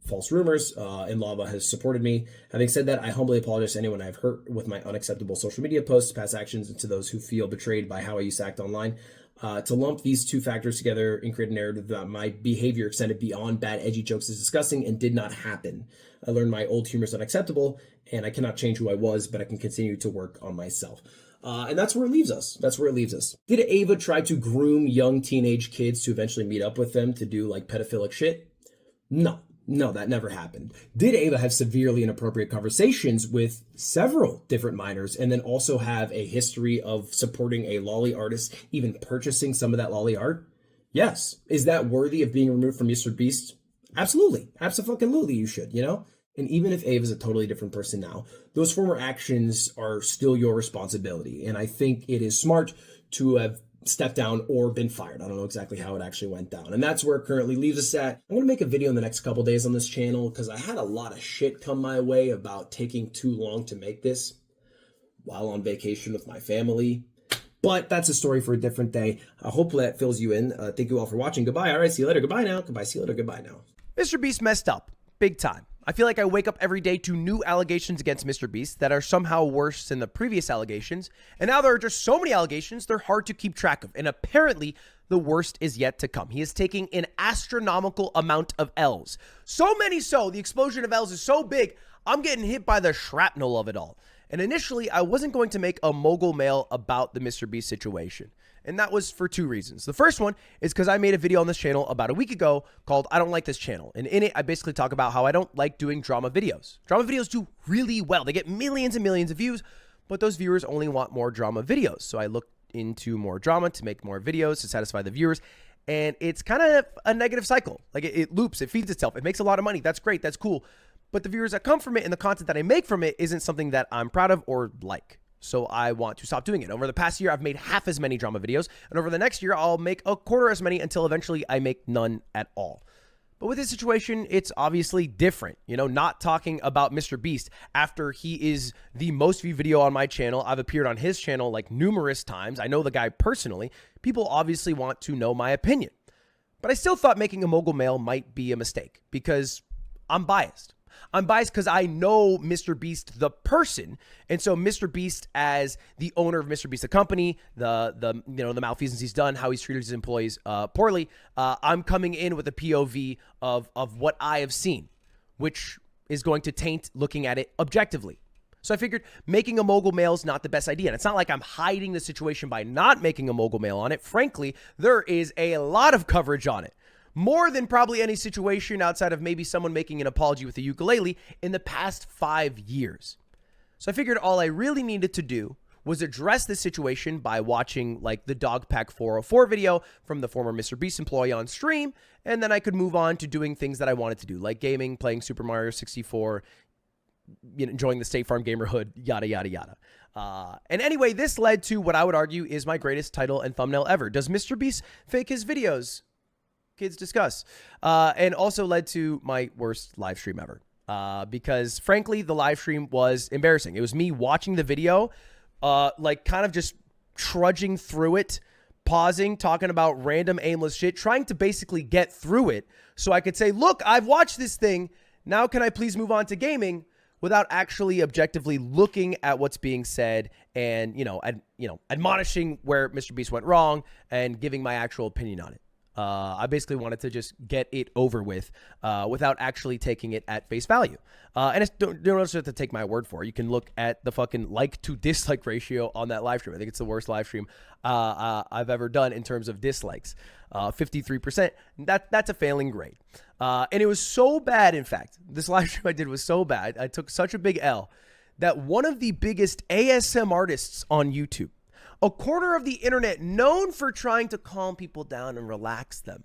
false rumors, and Lava has supported me. Having said that, I humbly apologize to anyone I've hurt with my unacceptable social media posts, past actions, and to those who feel betrayed by how I used to act online. To lump these two factors together and create a narrative that my behavior extended beyond bad edgy jokes is disgusting and did not happen. I learned my old humor is unacceptable, and I cannot change who I was, but I can continue to work on myself. And that's where it leaves us. Did Ava try to groom young teenage kids to eventually meet up with them to do like pedophilic shit? No, that never happened. Did Ava have severely inappropriate conversations with several different minors and then also have a history of supporting a lolly artist, even purchasing some of that lolly art? Yes. Is that worthy of being removed from MrBeast? Absolutely. Absolutely you should, And even if Ava's a totally different person now, those former actions are still your responsibility. And I think it is smart to have stepped down or been fired. I don't know exactly how it actually went down. And that's where it currently leaves us at. I'm going to make a video in the next couple days on this channel because I had a lot of shit come my way about taking too long to make this while on vacation with my family. But that's a story for a different day. Hopefully that fills you in. Thank you all for watching. Goodbye. All right. See you later. Goodbye now. Goodbye. See you later. Goodbye now. MrBeast messed up big time. I feel like I wake up every day to new allegations against MrBeast that are somehow worse than the previous allegations. And now there are just so many allegations, they're hard to keep track of. And apparently, the worst is yet to come. He is taking an astronomical amount of L's. So many so, the explosion of L's is so big, I'm getting hit by the shrapnel of it all. And initially, I wasn't going to make a mogul mail about the MrBeast situation. And that was for two reasons. The first one is because I made a video on this channel about a week ago called I Don't Like This Channel. And in it, I basically talk about how I don't like doing drama videos. Drama videos do really well. They get millions and millions of views, but those viewers only want more drama videos. So I looked into more drama to make more videos to satisfy the viewers. And it's kind of a negative cycle. Like it loops, it feeds itself. It makes a lot of money. That's great. That's cool. But the viewers that come from it and the content that I make from it isn't something that I'm proud of or like. So I want to stop doing it. Over the past year, I've made half as many drama videos. And over the next year, I'll make a quarter as many until eventually I make none at all. But with this situation, it's obviously different. Not talking about MrBeast after he is the most viewed video on my channel. I've appeared on his channel like numerous times. I know the guy personally. People obviously want to know my opinion. But I still thought making a mogul mail might be a mistake because I'm biased. I'm biased because I know MrBeast, the person. And so MrBeast as the owner of MrBeast, the company, the malfeasance he's done, how he's treated his employees poorly. I'm coming in with a POV of what I have seen, which is going to taint looking at it objectively. So I figured making a mogul mail is not the best idea. And it's not like I'm hiding the situation by not making a mogul mail on it. Frankly, there is a lot of coverage on it. More than probably any situation outside of maybe someone making an apology with a ukulele in the past 5 years. So I figured all I really needed to do was address this situation by watching like the Dogpack 404 video from the former MrBeast employee on stream. And then I could move on to doing things that I wanted to do, like gaming, playing Super Mario 64, enjoying the State Farm Gamerhood, yada, yada, yada. And anyway, this led to what I would argue is my greatest title and thumbnail ever. Does MrBeast fake his videos? Kids discuss. And also led to my worst live stream ever. Because frankly, the live stream was embarrassing. It was me watching the video, like kind of just trudging through it, pausing, talking about random aimless shit, trying to basically get through it so I could say, look, I've watched this thing. Now can I please move on to gaming, without actually objectively looking at what's being said and, admonishing where MrBeast went wrong and giving my actual opinion on it. I basically wanted to just get it over with without actually taking it at face value. And don't have to take my word for it. You can look at the fucking like to dislike ratio on that live stream. I think it's the worst live stream I've ever done in terms of dislikes. 53%. That's a failing grade. And it was so bad, in fact, this live stream I did was so bad. I took such a big L that one of the biggest ASM artists on YouTube, a corner of the internet known for trying to calm people down and relax them,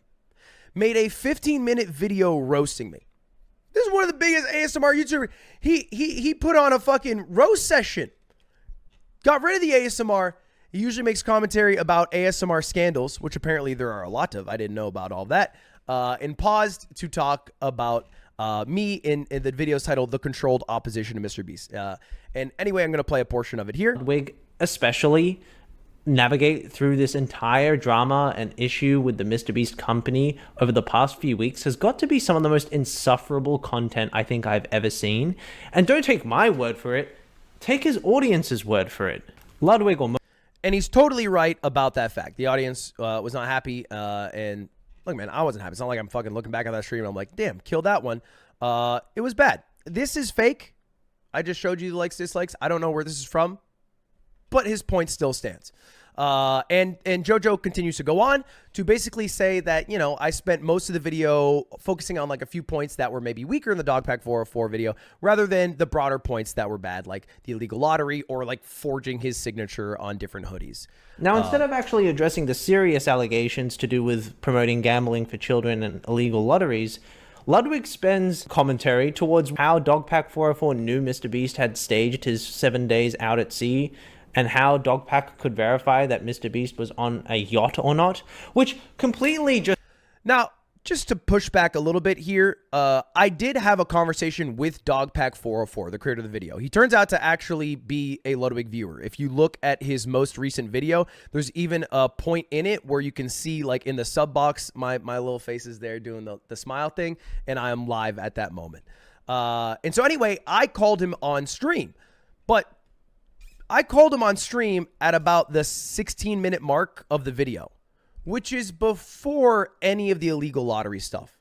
made a 15-minute video roasting me. This is one of the biggest ASMR YouTubers. He put on a fucking roast session. Got rid of the ASMR. He usually makes commentary about ASMR scandals, which apparently there are a lot of. I didn't know about all that. And paused to talk about me in the videos titled The Controlled Opposition to MrBeast. And anyway, I'm going to play a portion of it here. Ludwig especially navigate through this entire drama and issue with the MrBeast company over the past few weeks has got to be some of the most insufferable content I think I've ever seen. And don't take my word for it, take his audience's word for it. Ludwig or And he's totally right about that fact. The audience was not happy. And look, man, I wasn't happy. It's not like I'm fucking looking back at that stream and I'm like, damn, kill that one. It was bad. This is fake. I just showed you the likes, dislikes. I don't know where this is from, but his point still stands. And JoJo continues to go on to basically say that, you know, I spent most of the video focusing on like a few points that were maybe weaker in the Dogpack 404 video rather than the broader points that were bad, like the illegal lottery or like forging his signature on different hoodies. Now, instead of actually addressing the serious allegations to do with promoting gambling for children and illegal lotteries, Ludwig spends commentary towards how Dogpack 404 knew MrBeast had staged his 7 days out at sea and how Dogpack could verify that MrBeast was on a yacht or not, which completely just... Now, just to push back a little bit here, I did have a conversation with Dogpack 404, the creator of the video. He turns out to actually be a Ludwig viewer. If you look at his most recent video, there's even a point in it where you can see, like in the sub box, my little face is there doing the smile thing, and I am live at that moment. And so anyway, I called him on stream, but I called him on stream at about the 16-minute mark of the video, which is before any of the illegal lottery stuff.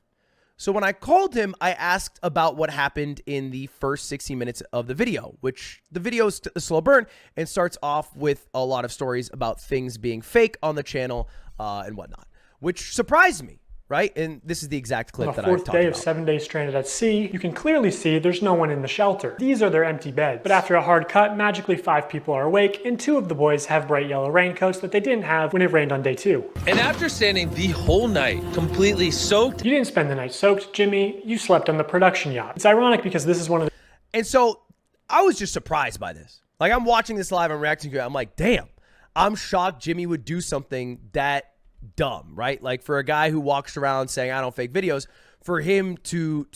So when I called him, I asked about what happened in the first 60 minutes of the video, which the video is a slow burn and starts off with a lot of stories about things being fake on the channel and whatnot, which surprised me. Right? And this is the exact clip that I talked about. On the 4th day of 7 days stranded at sea, you can clearly see there's no one in the shelter. These are their empty beds. But after a hard cut, magically 5 people are awake, and 2 of the boys have bright yellow raincoats that they didn't have when it rained on day 2. And after standing the whole night, completely soaked... You didn't spend the night soaked, Jimmy. You slept on the production yacht. It's ironic because this is one of the... And so, I was just surprised by this. Like, I'm watching this live, I'm reacting to it, I'm like, damn, I'm shocked Jimmy would do something that dumb, right? Like for a guy who walks around saying I don't fake videos, for him to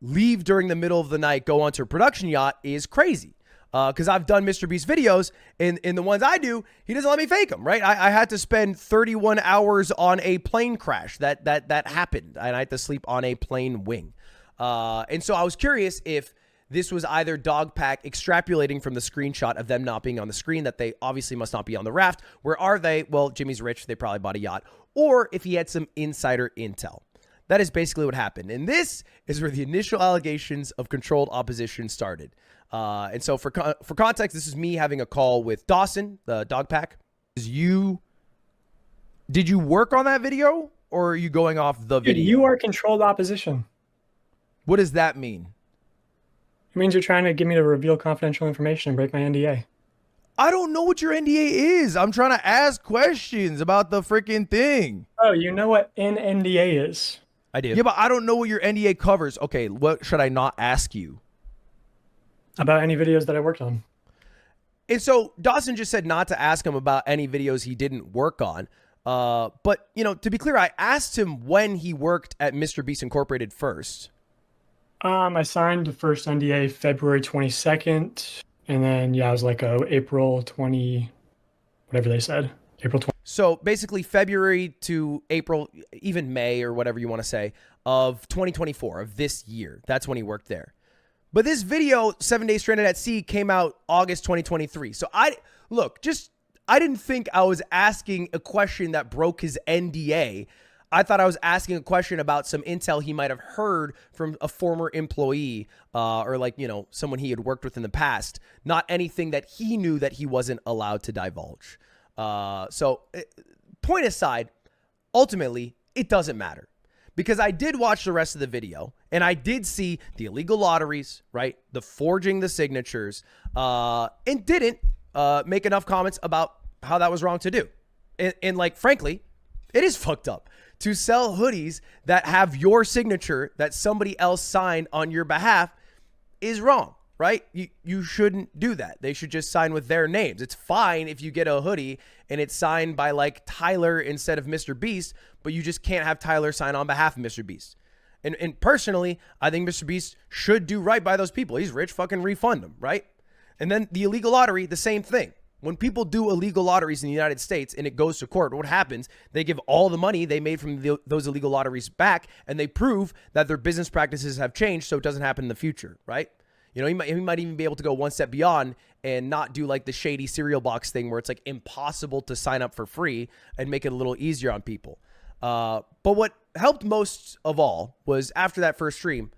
leave during the middle of the night, go onto a production yacht is crazy. Because I've done MrBeast videos, and in the ones I do, he doesn't let me fake them, right? I had to spend 31 hours on a plane crash that happened, and I had to sleep on a plane wing. And so I was curious if this was either Dogpack extrapolating from the screenshot of them not being on the screen, that they obviously must not be on the raft. Where are they? Well, Jimmy's rich. They probably bought a yacht. Or if he had some insider intel. That is basically what happened. And this is where the initial allegations of controlled opposition started. And so for context, this is me having a call with Dawson, the Dogpack. Did you work on that video, or are you going off the video? Dude, you are controlled opposition. What does that mean? It means you're trying to get me to reveal confidential information and break my NDA. I don't know what your NDA is. I'm trying to ask questions about the freaking thing. Oh, you know what an NDA is? I do. Yeah, but I don't know what your NDA covers. Okay, what should I not ask you? About any videos that I worked on. And so Dawson just said not to ask him about any videos he didn't work on. But, you know, to be clear, I asked him when he worked at MrBeast Incorporated first. I signed the first NDA February 22nd, and then, yeah, it was like April 20, whatever they said, April 20. So basically February to April, even May or whatever you want to say, of 2024, of this year. That's when he worked there. But this video, 7 Days Stranded at Sea, came out August 2023. So I didn't think I was asking a question that broke his NDA. I thought I was asking a question about some intel he might have heard from a former employee or like, you know, someone he had worked with in the past, not anything that he knew that he wasn't allowed to divulge. So point aside, ultimately, it doesn't matter because I did watch the rest of the video and I did see the illegal lotteries, right? The forging the signatures and didn't make enough comments about how that was wrong to do. And like, frankly, it is fucked up to sell hoodies that have your signature that somebody else signed on your behalf is wrong, right? You shouldn't do that. They should just sign with their names. It's fine if you get a hoodie and it's signed by like Tyler instead of MrBeast, but you just can't have Tyler sign on behalf of MrBeast. And personally, I think MrBeast should do right by those people. He's rich, fucking refund him, right? And then the illegal lottery, the same thing. When people do illegal lotteries in the United States and it goes to court, what happens? They give all the money they made from those illegal lotteries back, and they prove that their business practices have changed so it doesn't happen in the future, right? You know, he might even be able to go one step beyond and not do like the shady cereal box thing where it's like impossible to sign up for free and make it a little easier on people. But what helped most of all was after that first stream,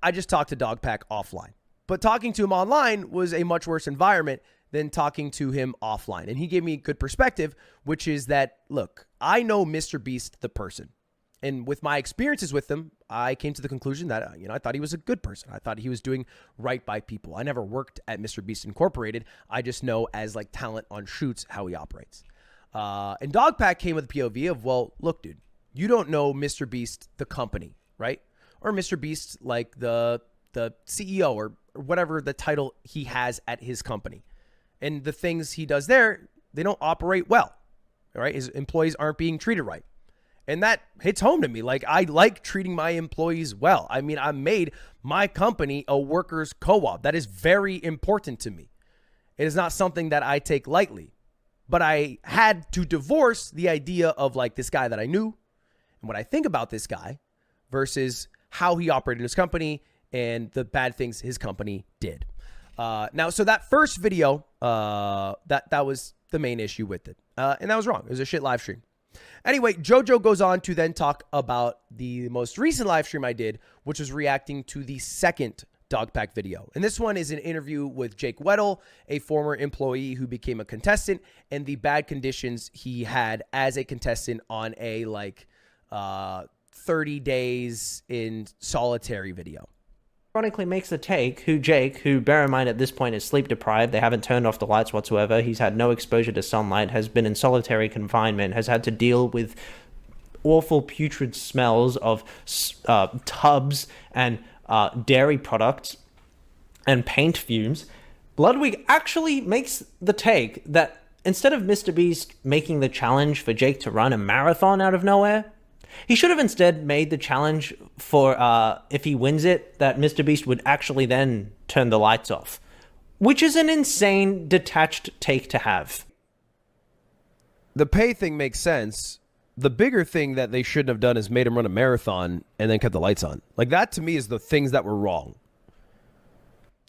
I just talked to Dogpack offline. But talking to him online was a much worse environment than talking to him offline. And he gave me good perspective, which is that, look, I know MrBeast the person. And with my experiences with him, I came to the conclusion that, I thought he was a good person. I thought he was doing right by people. I never worked at MrBeast Incorporated. I just know as like talent on shoots how he operates. And Dogpack came with the POV of, well, look, dude, you don't know MrBeast the company, right? Or MrBeast like the CEO or whatever the title he has at his company. And the things he does there, they don't operate well, all right? His employees aren't being treated right. And that hits home to me. Like, I like treating my employees well. I mean, I made my company a workers' co-op. That is very important to me. It is not something that I take lightly. But I had to divorce the idea of like this guy that I knew and what I think about this guy versus how he operated his company and the bad things his company did. Now, so that first video, that was the main issue with it. And that was wrong. It was a shit live stream. Anyway, JoJo goes on to then talk about the most recent live stream I did, which was reacting to the second Dogpack video. And this one is an interview with Jake Weddle, a former employee who became a contestant, and the bad conditions he had as a contestant on a 30 days in solitary video. Ironically makes the take, Jake, who bear in mind at this point is sleep deprived, they haven't turned off the lights whatsoever, he's had no exposure to sunlight, has been in solitary confinement, has had to deal with awful putrid smells of tubs and dairy products and paint fumes. Ludwig actually makes the take that instead of MrBeast making the challenge for Jake to run a marathon out of nowhere, he should have instead made the challenge for, if he wins it, that MrBeast would actually then turn the lights off. Which is an insane, detached take to have. The pay thing makes sense. The bigger thing that they shouldn't have done is made him run a marathon and then kept the lights on. Like, that to me is the things that were wrong.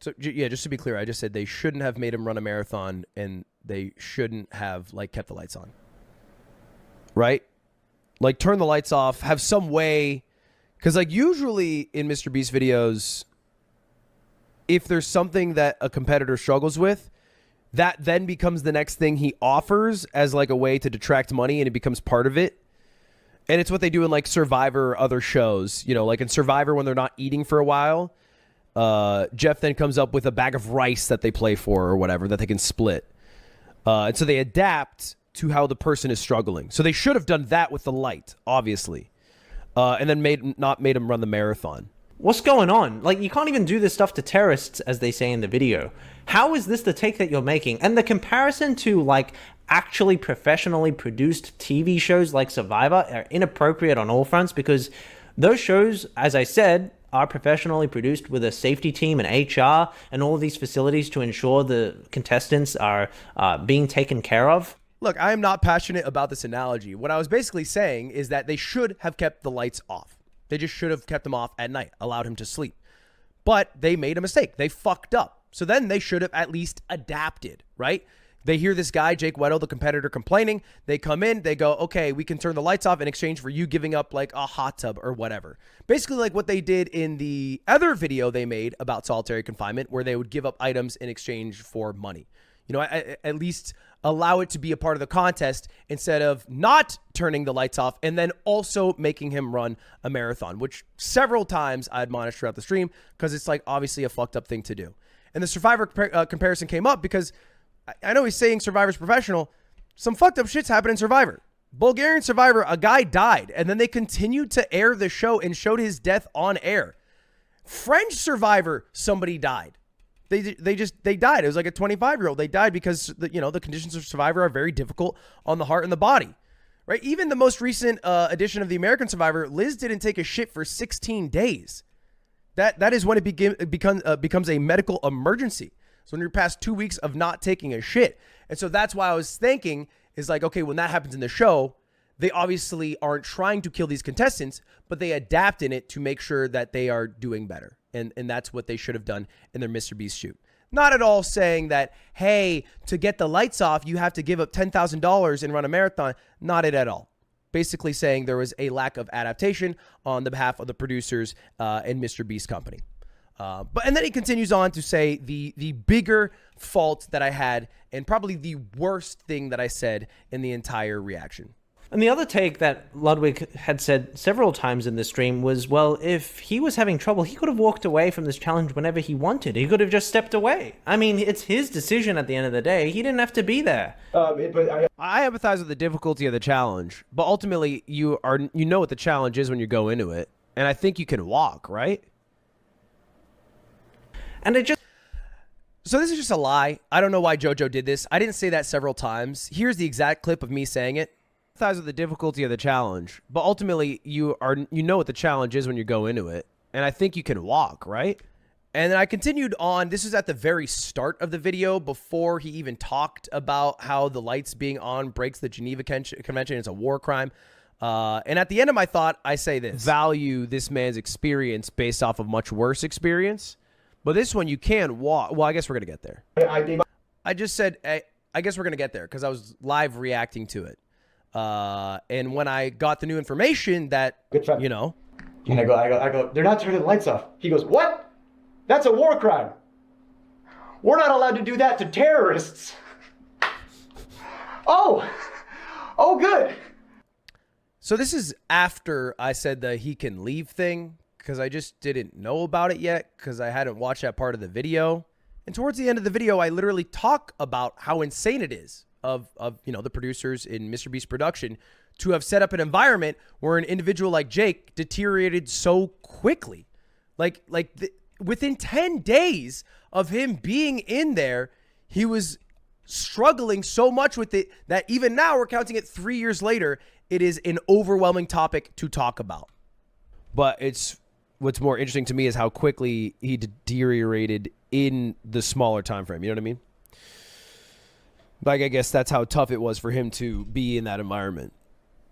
So, yeah, just to be clear, I just said they shouldn't have made him run a marathon and they shouldn't have, kept the lights on. Right? Like, turn the lights off, have some way, because usually in MrBeast videos, if there's something that a competitor struggles with, that then becomes the next thing he offers as a way to detract money, and it becomes part of it. And it's what they do in Survivor or other shows. In Survivor when they're not eating for a while, Jeff then comes up with a bag of rice that they play for or whatever that they can split. And so they adapt to how the person is struggling. So they should have done that with the light, obviously. And then not made him run the marathon. What's going on? You can't even do this stuff to terrorists, as they say in the video. How is this the take that you're making? And the comparison to, actually professionally produced TV shows like Survivor are inappropriate on all fronts, because those shows, as I said, are professionally produced with a safety team and HR and all of these facilities to ensure the contestants are being taken care of. Look, I am not passionate about this analogy. What I was basically saying is that they should have kept the lights off. They just should have kept them off at night, allowed him to sleep. But they made a mistake. They fucked up. So then they should have at least adapted, right? They hear this guy, Jake Weddle, the competitor, complaining. They come in, they go, okay, we can turn the lights off in exchange for you giving up a hot tub or whatever. Basically what they did in the other video they made about solitary confinement, where they would give up items in exchange for money. At least allow it to be a part of the contest instead of not turning the lights off and then also making him run a marathon, which several times I admonished throughout the stream because it's obviously a fucked up thing to do. And the Survivor comparison came up because I know he's saying Survivor's professional. Some fucked up shit's happened in Survivor. Bulgarian Survivor, a guy died and then they continued to air the show and showed his death on air. French Survivor, somebody died. They died. It was a 25-year-old. They died because the conditions of Survivor are very difficult on the heart and the body, right? Even the most recent edition of the American Survivor, Liz didn't take a shit for 16 days. That is when it becomes a medical emergency. So when you're past 2 weeks of not taking a shit. And so that's why I was thinking is like, okay, when that happens in the show, they obviously aren't trying to kill these contestants, but they adapt in it to make sure that they are doing better. And that's what they should have done in their MrBeast shoot. Not at all saying that, hey, to get the lights off, you have to give up $10,000 and run a marathon. Not it at all. Basically saying there was a lack of adaptation on the behalf of the producers and MrBeast company. And then he continues on to say the bigger fault that I had and probably the worst thing that I said in the entire reaction. And the other take that Ludwig had said several times in the stream was, well, if he was having trouble, he could have walked away from this challenge whenever he wanted. He could have just stepped away. I mean, it's his decision at the end of the day. He didn't have to be there. I empathize with the difficulty of the challenge, but ultimately you know what the challenge is when you go into it. And I think you can walk, right? And it just... So this is just a lie. I don't know why JoJo did this. I didn't say that several times. Here's the exact clip of me saying it. With the difficulty of the challenge, but ultimately you know what the challenge is when you go into it, and I think you can walk, right? And then I continued on. This is at the very start of the video before he even talked about how the lights being on breaks the Geneva Convention. It's a war crime. And at the end of my thought, I say this: value this man's experience based off of much worse experience, but this one you can walk. Well, I guess we're gonna get there. I just said I guess we're gonna get there because I was live reacting to it. And when I got the new information that, you know. And I go, they're not turning the lights off. He goes, what? That's a war crime. We're not allowed to do that to terrorists. Oh, good. So this is after I said the he can leave thing, because I just didn't know about it yet, because I hadn't watched that part of the video. And towards the end of the video, I literally talk about how insane it is of the producers in MrBeast production to have set up an environment where an individual like Jake deteriorated so quickly. Within 10 days of him being in there, he was struggling so much with it that even now we're counting it 3 years later, it is an overwhelming topic to talk about. But what's more interesting to me is how quickly he deteriorated in the smaller time frame. You know what I mean? Like, I guess that's how tough it was for him to be in that environment.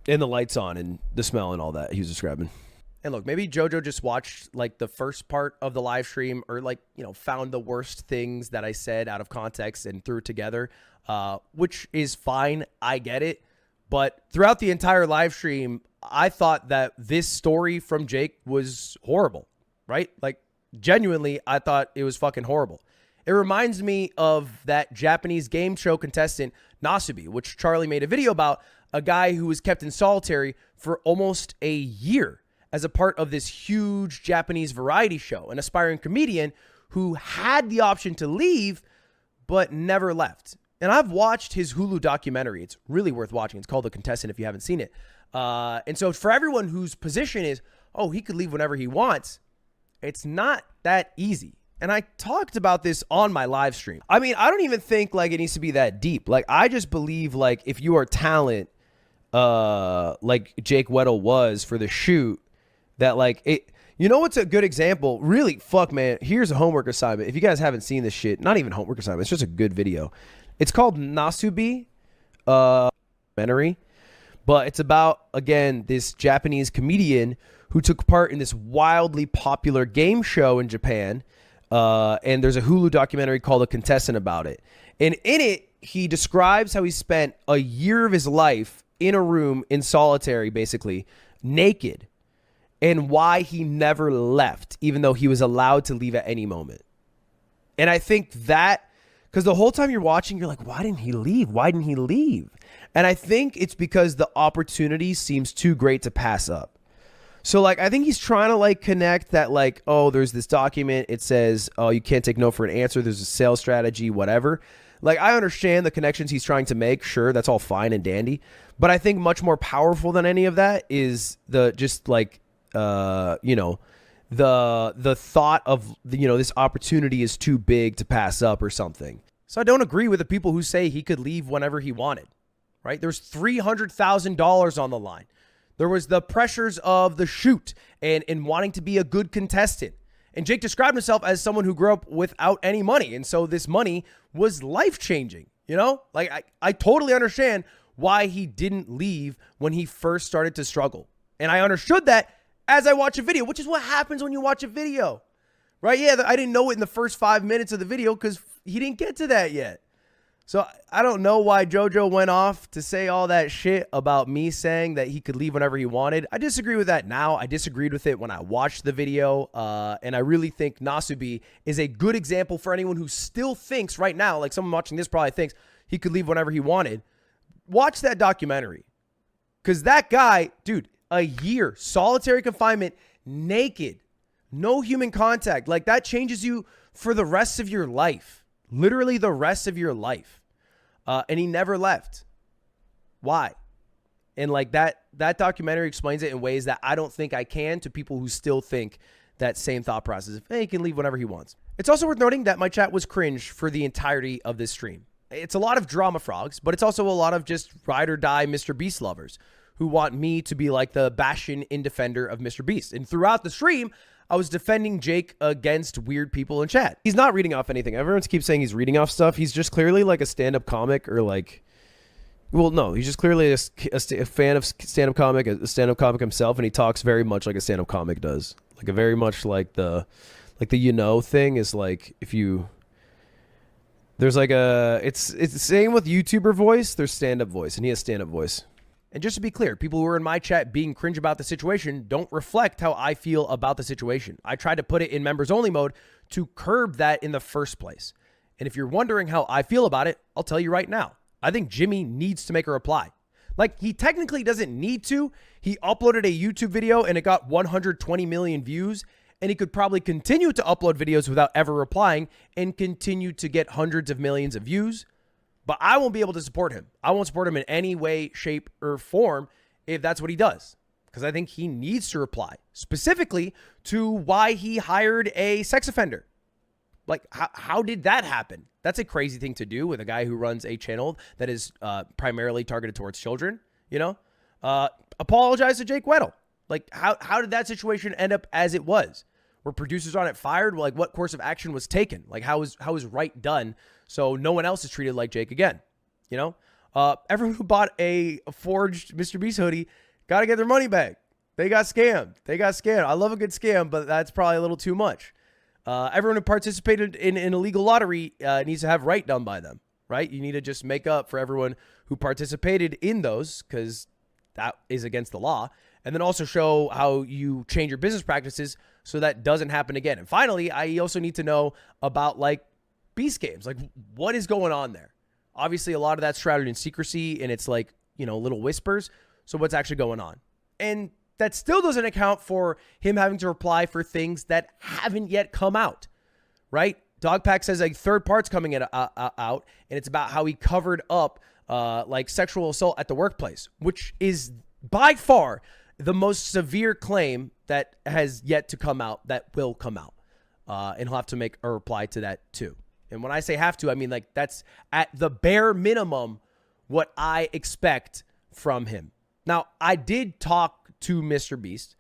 And the lights on and the smell and all that he was describing. And look, maybe JoJo just watched like the first part of the live stream or found the worst things that I said out of context and threw it together, which is fine. I get it. But throughout the entire live stream, I thought that this story from Jake was horrible, right? Like, genuinely, I thought it was fucking horrible. It reminds me of that Japanese game show contestant, Nasubi, which Charlie made a video about, a guy who was kept in solitary for almost a year as a part of this huge Japanese variety show, an aspiring comedian who had the option to leave, but never left. And I've watched his Hulu documentary. It's really worth watching. It's called The Contestant if you haven't seen it. And so for everyone whose position is, oh, he could leave whenever he wants, it's not that easy. And I talked about this on my live stream. I mean, I don't even think like it needs to be that deep. Like, I just believe like if you are talent, like Jake Weddle was for the shoot, that like it, you know what's a good example? Really, fuck man, here's a homework assignment. If you guys haven't seen this shit, not even homework assignment, it's just a good video. It's called Nasubi, documentary, but it's about, again, this Japanese comedian who took part in this wildly popular game show in Japan. And there's a Hulu documentary called The Contestant about it. And in it, he describes how he spent a year of his life in a room in solitary, basically, naked, and why he never left, even though he was allowed to leave at any moment. And I think that, because the whole time you're watching, you're like, why didn't he leave? Why didn't he leave? And I think it's because the opportunity seems too great to pass up. So, like, I think he's trying to, like, connect that, like, oh, there's this document. It says, oh, you can't take no for an answer. There's a sales strategy, whatever. Like, I understand the connections he's trying to make. Sure, that's all fine and dandy. But I think much more powerful than any of that is the just, like, the thought of, this opportunity is too big to pass up or something. So I don't agree with the people who say he could leave whenever he wanted, right? There's $300,000 on the line. There was the pressures of the shoot and wanting to be a good contestant And Jake described himself as someone who grew up without any money. And so this money was life-changing, you know? Like, I totally understand why he didn't leave when he first started to struggle. And I understood that as I watch a video, which is what happens when you watch a video, right? Yeah, I didn't know it in the first 5 minutes of the video because he didn't get to that yet. So I don't know why JoJo went off to say all that shit about me saying that he could leave whenever he wanted. I disagree with that now. I disagreed with it when I watched the video. And I really think Nasubi is a good example for anyone who still thinks right now, like someone watching this probably thinks he could leave whenever he wanted. Watch that documentary. Because that guy, dude, a year, solitary confinement, naked, no human contact. Like that changes you for the rest of your life. Literally the rest of your life. And he never left. Why? And like that documentary explains it in ways that I don't think I can to people who still think that same thought process. Hey, he can leave whenever he wants. It's also worth noting that my chat was cringe for the entirety of this stream. It's a lot of drama frogs, but it's also a lot of just ride or die MrBeast lovers who want me to be like the bastion in defender of MrBeast. And throughout the stream, I was defending Jake against weird people in chat. He's not reading off anything. Everyone keeps saying he's reading off stuff. He's just clearly like a stand-up comic or like, well, no, he's just clearly a fan of stand-up comic, a stand-up comic himself, and he talks very much like a stand-up comic does. Like a very much like the you know thing is like if you, there's like a, it's the same with YouTuber voice, there's stand-up voice, and he has stand-up voice. And just to be clear, people who are in my chat being cringe about the situation don't reflect how I feel about the situation. I tried to put it in members only mode to curb that in the first place. And if you're wondering how I feel about it, I'll tell you right now. I think Jimmy needs to make a reply. Like, he technically doesn't need to. He uploaded a YouTube video and it got 120 million views. And he could probably continue to upload videos without ever replying and continue to get hundreds of millions of views. But I won't be able to support him. I won't support him in any way, shape, or form if that's what he does. Because I think he needs to reply specifically to why he hired a sex offender. Like, how did that happen? That's a crazy thing to do with a guy who runs a channel that is primarily targeted towards children, you know? Apologize to Jake Weddle. Like, how did that situation end up as it was? Were producers on it fired? Like, what course of action was taken? Like, how was right done so no one else is treated like Jake again? You know? Everyone who bought a forged MrBeast hoodie got to get their money back. They got scammed. I love a good scam, but that's probably a little too much. Everyone who participated in an illegal lottery needs to have right done by them, right? You need to just make up for everyone who participated in those because that is against the law. And then also show how you change your business practices so that doesn't happen again. And finally, I also need to know about like Beast Games. Like, what is going on there? Obviously, a lot of that's shrouded in secrecy and it's like, you know, little whispers. So what's actually going on? And that still doesn't account for him having to reply for things that haven't yet come out, right? Dogpack says like third part's coming out, and it's about how he covered up like sexual assault at the workplace, which is by far the most severe claim that has yet to come out, that will come out. And he'll have to make a reply to that too. And when I say have to, I mean like that's at the bare minimum what I expect from him. Now, I did talk to MrBeast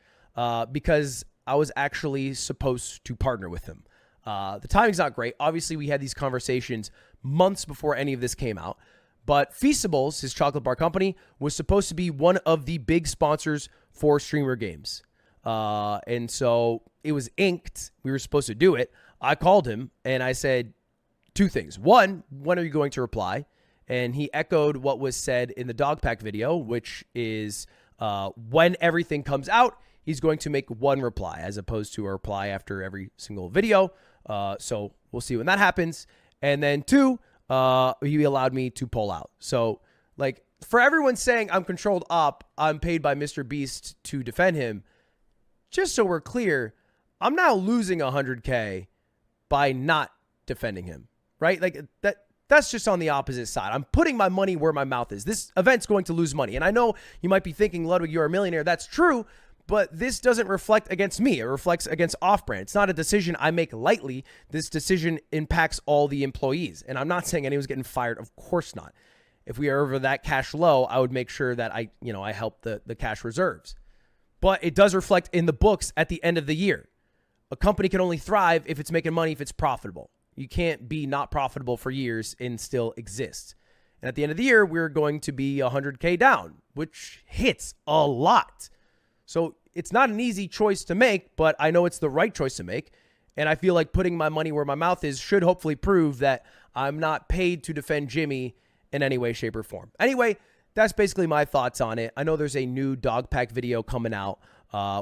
because I was actually supposed to partner with him. The timing's not great. Obviously, we had these conversations months before any of this came out. But Feastables, his chocolate bar company, was supposed to be one of the big sponsors for Streamer Games. And so it was inked. We were supposed to do it. I called him and I said two things. One, when are you going to reply? And he echoed what was said in the Dogpack video, which is when everything comes out, he's going to make one reply as opposed to a reply after every single video. So we'll see when that happens. And then two, he allowed me to pull out. So like for everyone saying I'm controlled op, I'm paid by MrBeast to defend him. Just so we're clear, I'm now losing 100K by not defending him, right? Like that's just on the opposite side. I'm putting my money where my mouth is. This event's going to lose money. And I know you might be thinking, Ludwig, you're a millionaire. That's true. But this doesn't reflect against me. It reflects against Off-Brand. It's not a decision I make lightly. This decision impacts all the employees. And I'm not saying anyone's getting fired. Of course not. If we are over that cash low, I would make sure that I help the cash reserves. But it does reflect in the books at the end of the year. a company can only thrive if it's making money, if it's profitable. You can't be not profitable for years and still exist. And at the end of the year, we're going to be 100K down, which hits a lot. So it's not an easy choice to make, but I know it's the right choice to make. And I feel like putting my money where my mouth is should hopefully prove that I'm not paid to defend Jimmy in any way, shape, or form. Anyway, that's basically my thoughts on it. I know there's a new dog pack video coming out,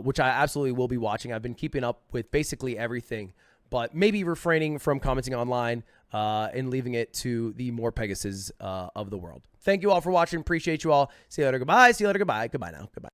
which I absolutely will be watching. I've been keeping up with basically everything, but maybe refraining from commenting online and leaving it to the more Pegasus of the world. Thank you all for watching. Appreciate you all. See you later. Goodbye. See you later. Goodbye. Goodbye now. Goodbye.